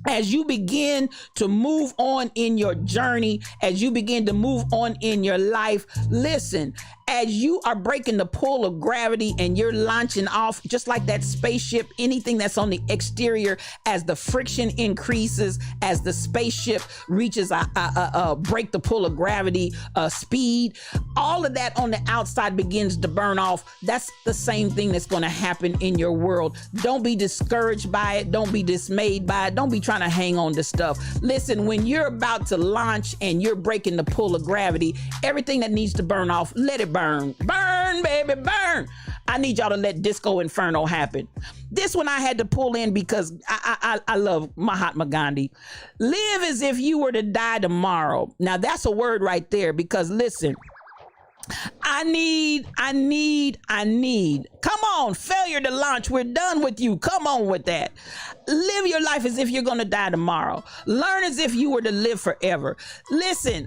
as you begin to move on in your journey, as you begin to move on in your life, listen, as you are breaking the pull of gravity and you're launching off just like that spaceship, anything that's on the exterior, as the friction increases, as the spaceship reaches a break the pull of gravity speed, all of that on the outside begins to burn off. That's the same thing that's going to happen in your world. Don't be discouraged by it. Don't be dismayed by it. Don't be trying to hang on to stuff. Listen, when you're about to launch and you're breaking the pull of gravity, everything that needs to burn off, let it burn. Burn, baby, burn. I need y'all to let Disco Inferno happen. This one I had to pull in because I love Mahatma Gandhi. Live as if you were to die tomorrow. Now that's a word right there because listen, I need. Come on, failure to launch. We're done with you. Come on with that. Live your life as if you're going to die tomorrow. Learn as if you were to live forever. Listen,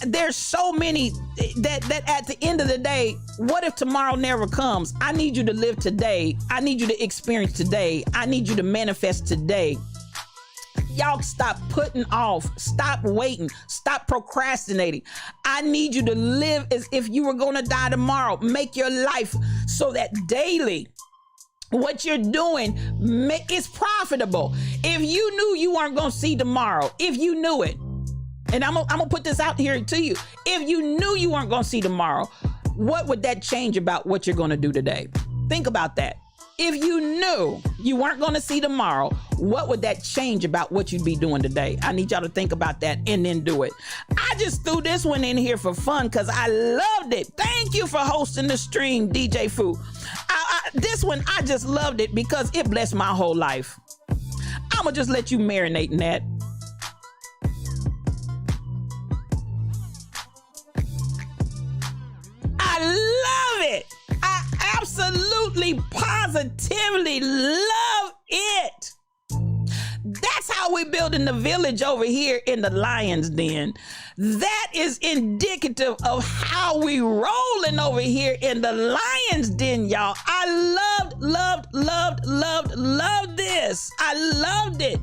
there's so many that at the end of the day, what if tomorrow never comes? I need you to live today. I need you to experience today. I need you to manifest today. Y'all stop putting off, stop waiting, stop procrastinating. I need you to live as if you were going to die tomorrow. Make your life so that daily what you're doing is profitable. If you knew you weren't going to see tomorrow, if you knew it, and I'm gonna put this out here to you. If you knew you weren't going to see tomorrow, what would that change about what you're going to do today? Think about that. If you knew you weren't going to see tomorrow, what would that change about what you'd be doing today? I need y'all to think about that and then do it. I just threw this one in here for fun because I loved it. Thank you for hosting the stream, DJ Fu. This one, I just loved it because it blessed my whole life. I'm going to just let you marinate in that. I love it. I absolutely, positively love it. That's how how we building the village over here in the Lion's Den. That is indicative of how we rolling over here in the Lion's Den, y'all. I loved this. I loved it.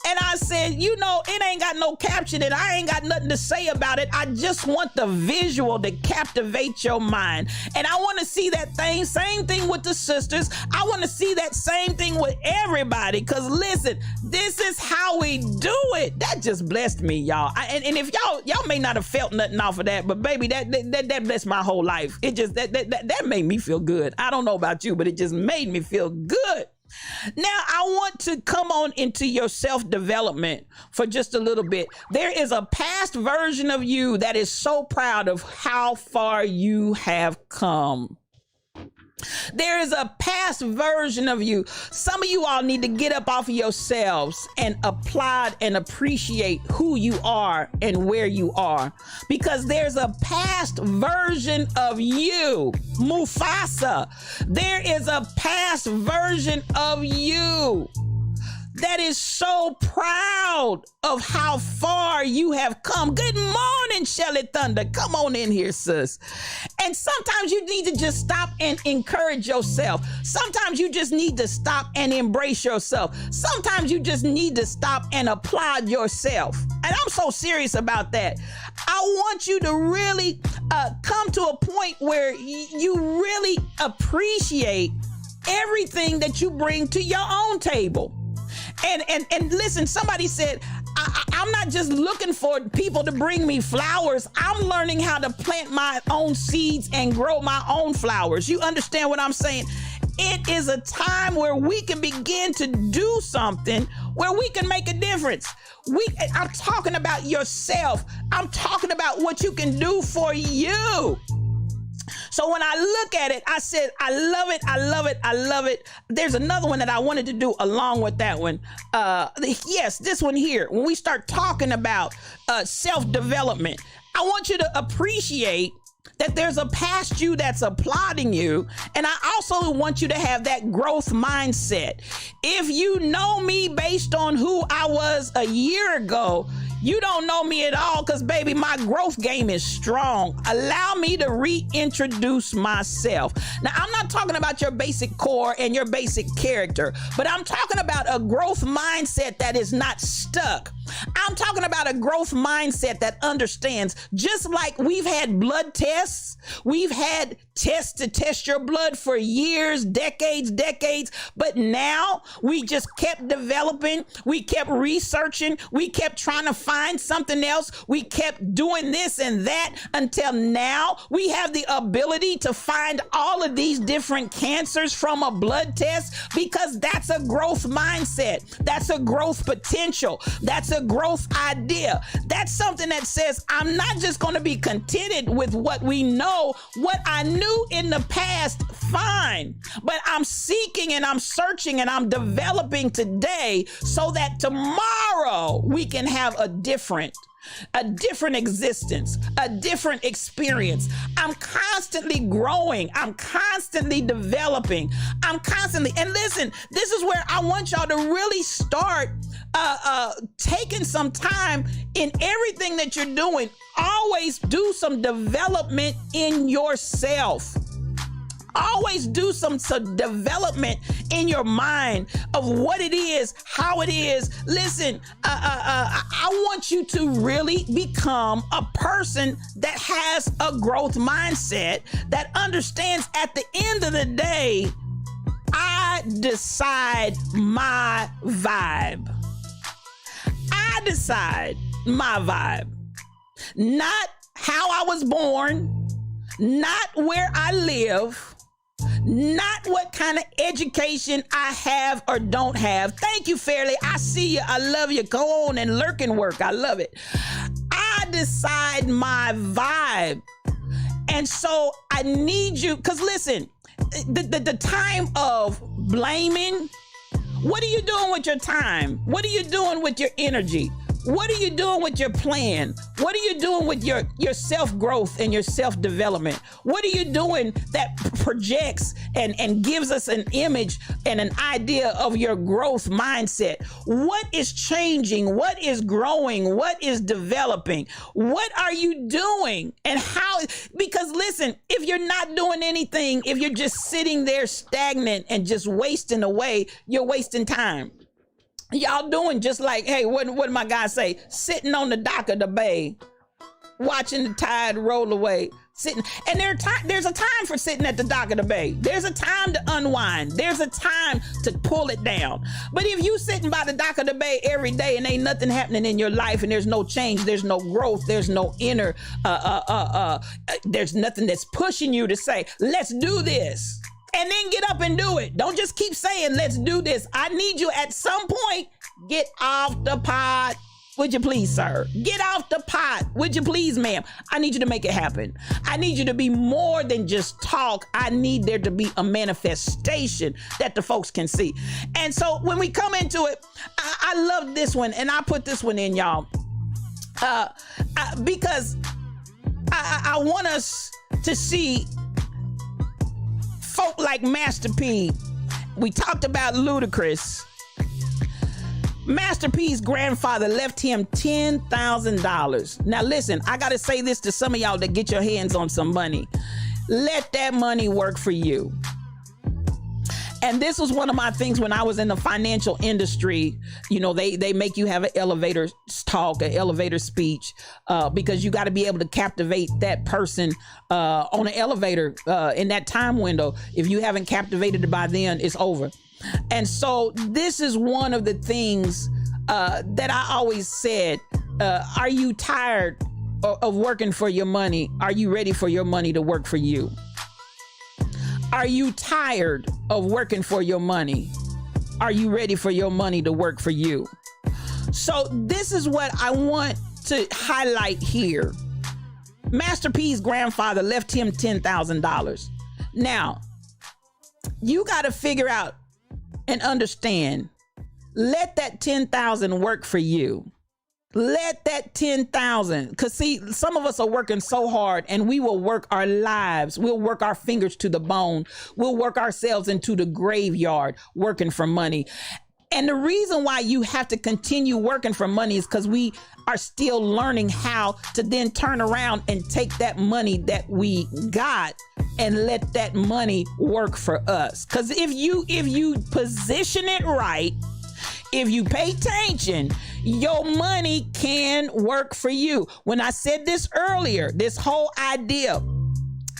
And I said, you know, it ain't got no caption and I ain't got nothing to say about it. I just want the visual to captivate your mind. And I want to see that thing, same thing with the sisters. I want to see that same thing with everybody. Because listen, this is how we do it. That just blessed me, y'all. And if y'all may not have felt nothing off of that, but baby, that blessed my whole life. It just, that made me feel good. I don't know about you, but it just made me feel good. Now, I want to come on into your self-development for just a little bit. There is a past version of you that is so proud of how far you have come. There is a past version of you. Some of you all need to get up off of yourselves and applaud and appreciate who you are and where you are. Because there's a past version of you, Mufasa. There is a past version of you that is so proud of how far you have come. Good morning, Shelly Thunder. Come on in here, sis. And sometimes you need to just stop and encourage yourself. Sometimes you just need to stop and embrace yourself. Sometimes you just need to stop and applaud yourself. And I'm so serious about that. I want you to really come to a point where you really appreciate everything that you bring to your own table. And listen, somebody said, I'm not just looking for people to bring me flowers. I'm learning how to plant my own seeds and grow my own flowers. You understand what I'm saying? It is a time where we can begin to do something where we can make a difference. I'm talking about yourself. I'm talking about what you can do for you. So when I look at it, I said, I love it. I love it. I love it. There's another one that I wanted to do along with that one. Yes, this one here. When we start talking about self-development, I want you to appreciate that there's a past you that's applauding you. And I also want you to have that growth mindset. If you know me based on who I was a year ago, you don't know me at all because, baby, my growth game is strong. Allow me to reintroduce myself. Now, I'm not talking about your basic core and your basic character, but I'm talking about a growth mindset that is not stuck. I'm talking about a growth mindset that understands, just like we've had blood tests, we've had tests to test your blood for years, decades, but now we just kept developing, we kept researching, we kept trying to find something else, we kept doing this and that until now we have the ability to find all of these different cancers from a blood test, because that's a growth mindset, that's a growth potential, that's a growth idea. That's something that says, I'm not just going to be contented with what we know, what I knew in the past, fine, but I'm seeking and I'm searching and I'm developing today so that tomorrow we can have a different existence, a different experience. I'm constantly growing. I'm constantly developing. And listen, this is where I want y'all to really start taking some time in everything that you're doing. Always do some development in yourself. Always do some development in your mind of what it is, how it is. Listen, I want you to really become a person that has a growth mindset, that understands at the end of the day, I decide my vibe. I decide my vibe. Not how I was born, not where I live, not what kind of education I have or don't have. Thank you, Fairly. I see you. I love you. Go on and lurk and work. I love it. I decide my vibe. And so I need you, because listen, the time of blaming, what are you doing with your time? What are you doing with your energy? What are you doing with your plan? What are you doing with your self-growth and your self-development? What are you doing that projects and gives us an image and an idea of your growth mindset? What is changing? What is growing? What is developing? What are you doing? And how? Because listen, if you're not doing anything, if you're just sitting there stagnant and just wasting away, you're wasting time. Y'all doing just like, hey, what did my guy say? Sitting on the dock of the bay, watching the tide roll away. Sitting, and there's a time for sitting at the dock of the bay. There's a time to unwind. There's a time to pull it down. But if you sitting by the dock of the bay every day and ain't nothing happening in your life and there's no change, there's no growth, there's no inner, there's nothing that's pushing you to say, let's do this. And then get up and do it. Don't just keep saying, let's do this. I need you at some point, get off the pot. Would you please, sir? Get off the pot. Would you please, ma'am? I need you to make it happen. I need you to be more than just talk. I need there to be a manifestation that the folks can see. And so when we come into it, I love this one. And I put this one in, y'all. Because I want us to see folk like Master P. We talked about Ludacris. Master P's grandfather left him $10,000. Now listen, I gotta say this to some of y'all that get your hands on some money. Let that money work for you. And this was one of my things when I was in the financial industry. You know, they make you have an elevator talk, an elevator speech, because you got to be able to captivate that person on an elevator in that time window. If you haven't captivated it by then, it's over. And so this is one of the things that I always said, are you tired of working for your money? Are you ready for your money to work for you? Are you tired of working for your money? Are you ready for your money to work for you? So this is what I want to highlight here. Master P's grandfather left him $10,000. Now, you got to figure out and understand, let that 10,000 work for you. Let that 10,000, because see, some of us are working so hard and we will work our lives. We'll work our fingers to the bone. We'll work ourselves into the graveyard working for money. And the reason why you have to continue working for money is because we are still learning how to then turn around and take that money that we got and let that money work for us. Because if you position it right, if you pay attention, your money can work for you. When I said this earlier, this whole idea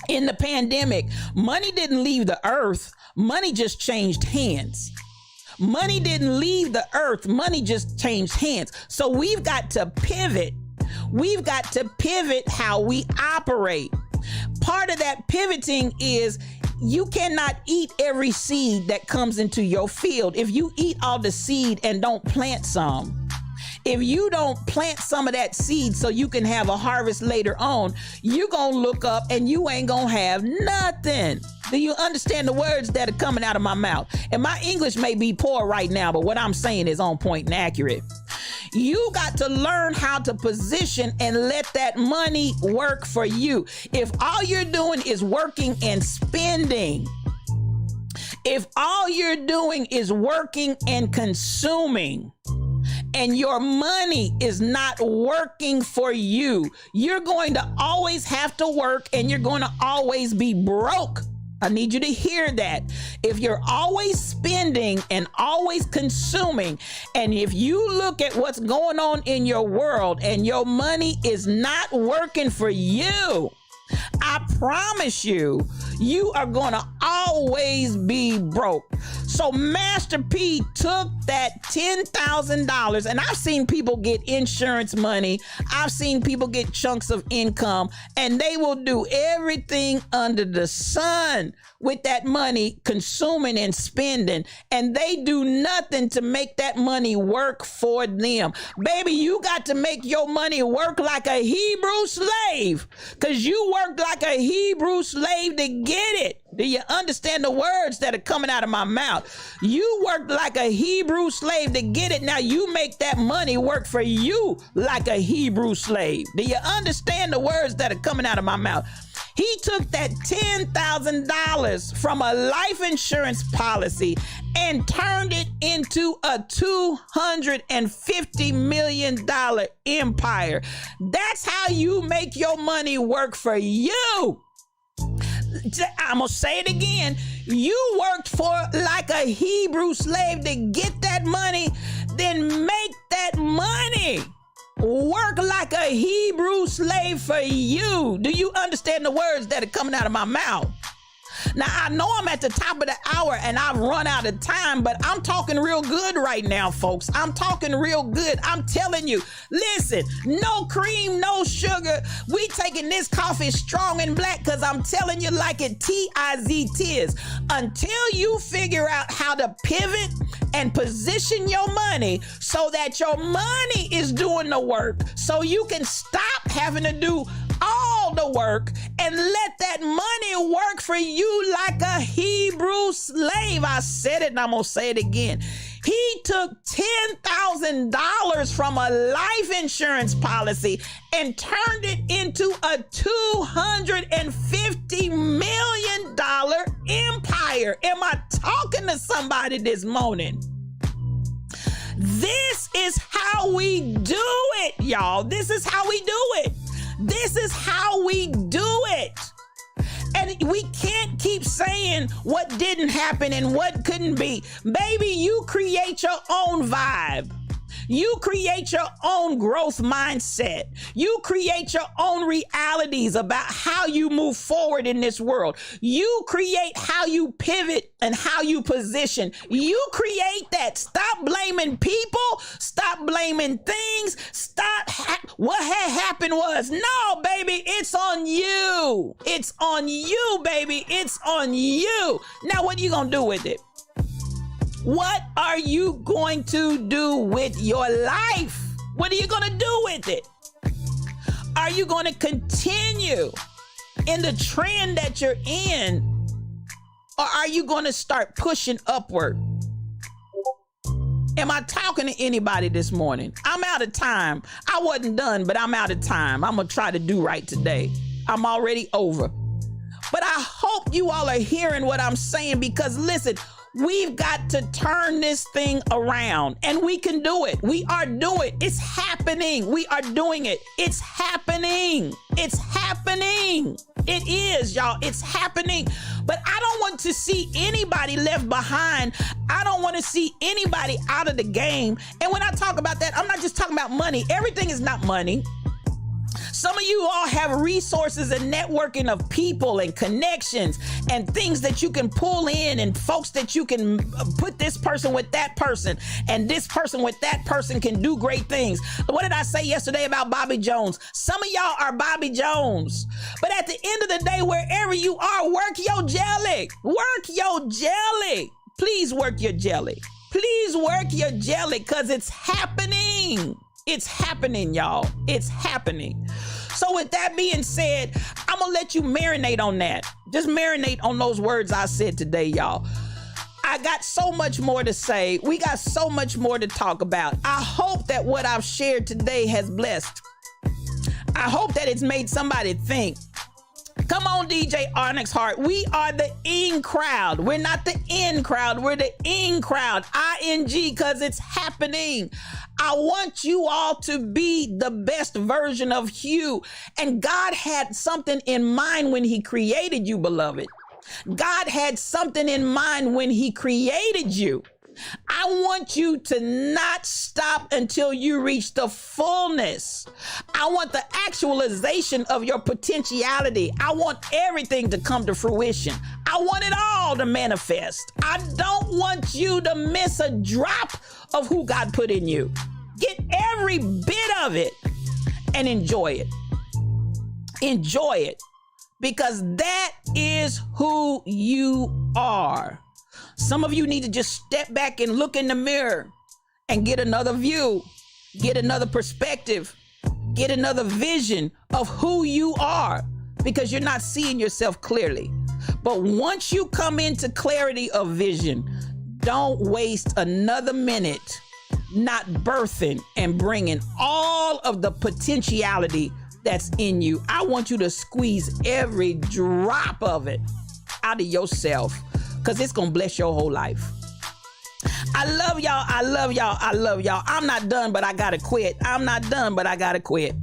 in the pandemic, money didn't leave the earth. Money just changed hands. Money didn't leave the earth. Money just changed hands. So we've got to pivot. We've got to pivot how we operate. Part of that pivoting is you cannot eat every seed that comes into your field. If you eat all the seed and don't plant some, if you don't plant some of that seed so you can have a harvest later on, you're going to look up and you ain't going to have nothing. Do you understand the words that are coming out of my mouth? And my English may be poor right now, but what I'm saying is on point and accurate. You got to learn how to position and let that money work for you. If all you're doing is working and spending, if all you're doing is working and consuming, and your money is not working for you, you're going to always have to work and you're going to always be broke. I need you to hear that. If you're always spending and always consuming, and if you look at what's going on in your world and your money is not working for you, I promise you, you are going to always be broke. So Master P took that $10,000, and I've seen people get insurance money. I've seen people get chunks of income, and they will do everything under the sun with that money, consuming and spending, and they do nothing to make that money work for them. Baby, you got to make your money work like a Hebrew slave, because you worked like a Hebrew slave to get it. Do you understand the words that are coming out of my mouth? You worked like a Hebrew slave to get it. Now you make that money work for you like a Hebrew slave. Do you understand the words that are coming out of my mouth? He took that $10,000 from a life insurance policy and turned it into a $250 million empire. That's how you make your money work for you. I'm gonna say it again. You worked for like a Hebrew slave to get that money, then make that money work like a Hebrew slave for you. Do you understand the words that are coming out of my mouth? Now, I know I'm at the top of the hour and I've run out of time, but I'm talking real good right now, folks. I'm talking real good. I'm telling you, listen, no cream, no sugar. We taking this coffee strong and black because I'm telling you like it T-I-Z-T-is. Until you figure out how to pivot and position your money so that your money is doing the work, so you can stop having to do all the work and let that money work for you like a Hebrew slave. I said it and I'm gonna say it again. He took $10,000 from a life insurance policy and turned it into a $250 million empire. Am I talking to somebody this morning? This is how we do it, y'all. This is how we do it. This is how we do it. And we can't keep saying what didn't happen and what couldn't be. Baby, you create your own vibe. You create your own growth mindset. You create your own realities about how you move forward in this world. You create how you pivot and how you position. You create that. Stop blaming people. Stop blaming things. Stop. What had happened was, no, baby, it's on you. It's on you, baby. It's on you. Now, what are you going to do with it? What are you going to do with your life? What are you going to do with it? Are you going to continue in the trend that you're in? Or are you going to start pushing upward? Am I talking to anybody this morning? I'm out of time. I wasn't done, but I'm out of time. I'm going to try to do right today. I'm already over. But I hope you all are hearing what I'm saying, because listen, we've got to turn this thing around, and we can do it. We are doing it. It's happening. We are doing it. It's happening. It's happening. It is, y'all. It's happening. But I don't want to see anybody left behind. I don't want to see anybody out of the game. And when I talk about that, I'm not just talking about money. Everything is not money. Some of you all have resources and networking of people and connections and things that you can pull in, and folks that you can put this person with that person, and this person with that person can do great things. What did I say yesterday about Bobby Jones? Some of y'all are Bobby Jones. But at the end of the day, wherever you are, work your jelly. Work your jelly. Please work your jelly. Please work your jelly, because it's happening. It's happening, y'all. It's happening. So with that being said, I'm going to let you marinate on that. Just marinate on those words I said today, y'all. I got so much more to say. We got so much more to talk about. I hope that what I've shared today has blessed. I hope that it's made somebody think. Come on, DJ Onyx Hart. We are the in crowd. We're not the in crowd. We're the in crowd. I-N-G, because it's happening. I want you all to be the best version of you. And God had something in mind when he created you, beloved. God had something in mind when he created you. I want you to not stop until you reach the fullness. I want the actualization of your potentiality. I want everything to come to fruition. I want it all to manifest. I don't want you to miss a drop of who God put in you. Get every bit of it and enjoy it. Enjoy it, because that is who you are. Some of you need to just step back and look in the mirror and get another view, get another perspective, get another vision of who you are, because you're not seeing yourself clearly. But once you come into clarity of vision, don't waste another minute not birthing and bringing all of the potentiality that's in you. I want you to squeeze every drop of it out of yourself, because it's going to bless your whole life. I love y'all. I love y'all. I love y'all. I'm not done, but I got to quit. I'm not done, but I got to quit.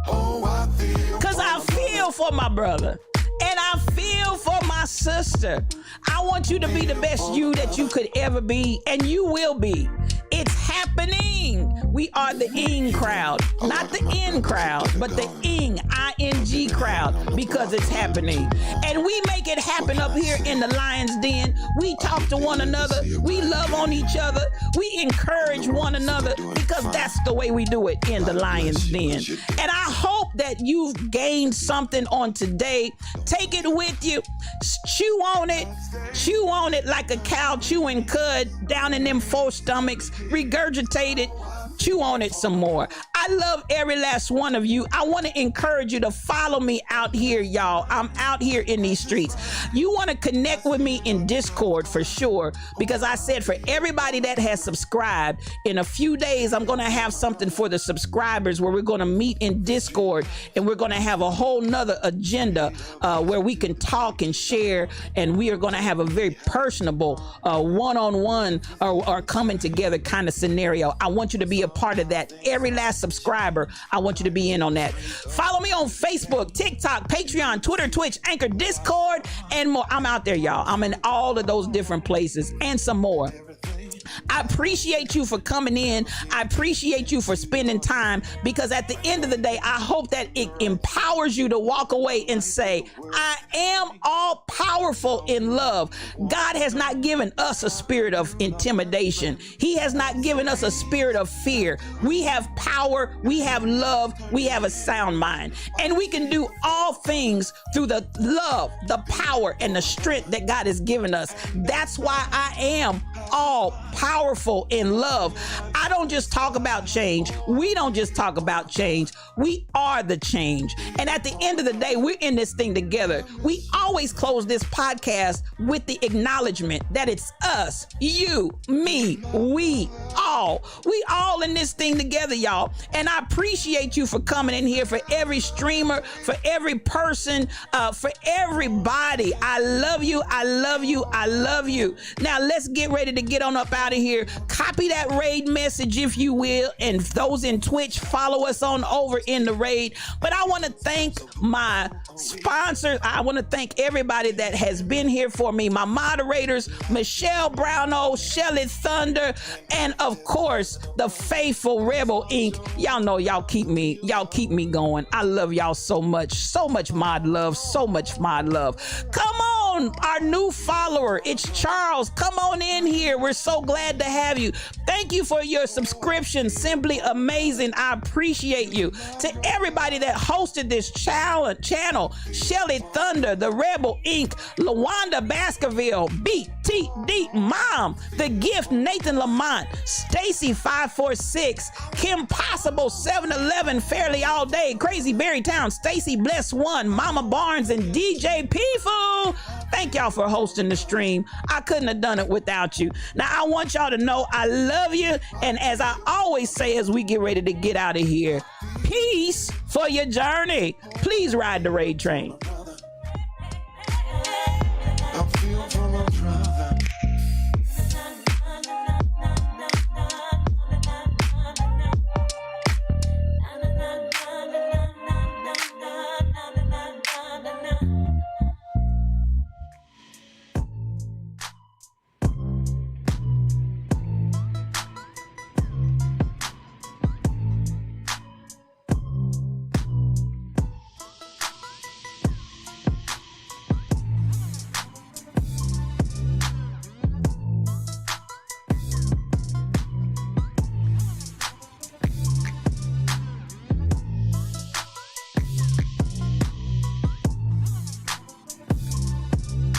Because I feel for my brother. And I feel for my sister. I want you to be the best you that you could ever be, and you will be. It's happening. We are the ing crowd, not the in crowd, but the ing, I-N-G crowd, because it's happening. And we make it happen up here in the Lion's Den. We talk to one another. We love on each other. We encourage one another, because that's the way we do it in the Lion's Den. And I hope that you've gained something on today. Take it with you. Chew on it. Chew on it like a cow chewing cud down in them four stomachs. Regurgitate it. Chew on it some more. I love every last one of you. I want to encourage you to follow me out here, y'all. I'm out here in these streets. You want to connect with me in Discord for sure, because I said for everybody that has subscribed, in a few days, I'm going to have something for the subscribers where we're going to meet in Discord, and we're going to have a whole nother agenda where we can talk and share, and we are going to have a very personable one-on-one or coming together kind of scenario. I want you to be a part of that. Every last subscriber, I want you to be in on that. Follow me on Facebook, TikTok, Patreon, Twitter, Twitch, Anchor, Discord, and more. I'm out there, y'all. I'm in all of those different places and some more. I appreciate you for coming in. I appreciate you for spending time, because at the end of the day, I hope that it empowers you to walk away and say, I am all powerful in love. God has not given us a spirit of intimidation. He has not given us a spirit of fear. We have power. We have love. We have a sound mind, and we can do all things through the love, the power, and the strength that God has given us. That's why I am all powerful in love. I don't just talk about change. We don't just talk about change. We are the change. And at the end of the day, we're in this thing together. We always close this podcast with the acknowledgement that it's us, you, me, we all. We all in this thing together, y'all. And I appreciate you for coming in here, for every streamer, for every person, for everybody. I love you. I love you. I love you. Now let's get ready to get on up out of here. Copy that raid message if you will, and those in Twitch, follow us on over in the raid. But I want to thank my sponsors. I want to thank everybody that has been here for me, my moderators, Michelle Brownell, Shelly Thunder, and of course the faithful Rebel Inc. Y'all know y'all keep me going. I love y'all so much mod love, so much mod love. Come on, our new follower, it's Charles. Come on in here. We're so glad to have you. Thank you for your subscription. Simply amazing. I appreciate you. To everybody that hosted this channel, Shelly Thunder, the Rebel Inc., LaWanda Baskerville, BTD Mom, The Gift, Nathan Lamont, Stacy 546, Kim Possible 711, Fairly All Day, Crazy Berrytown, Stacy Bless One, Mama Barnes, and DJ P-Foo. Thank y'all for hosting the stream. I couldn't have done it without you. Now, I want y'all to know I love you. And as I always say, as we get ready to get out of here, peace for your journey. Please ride the raid train.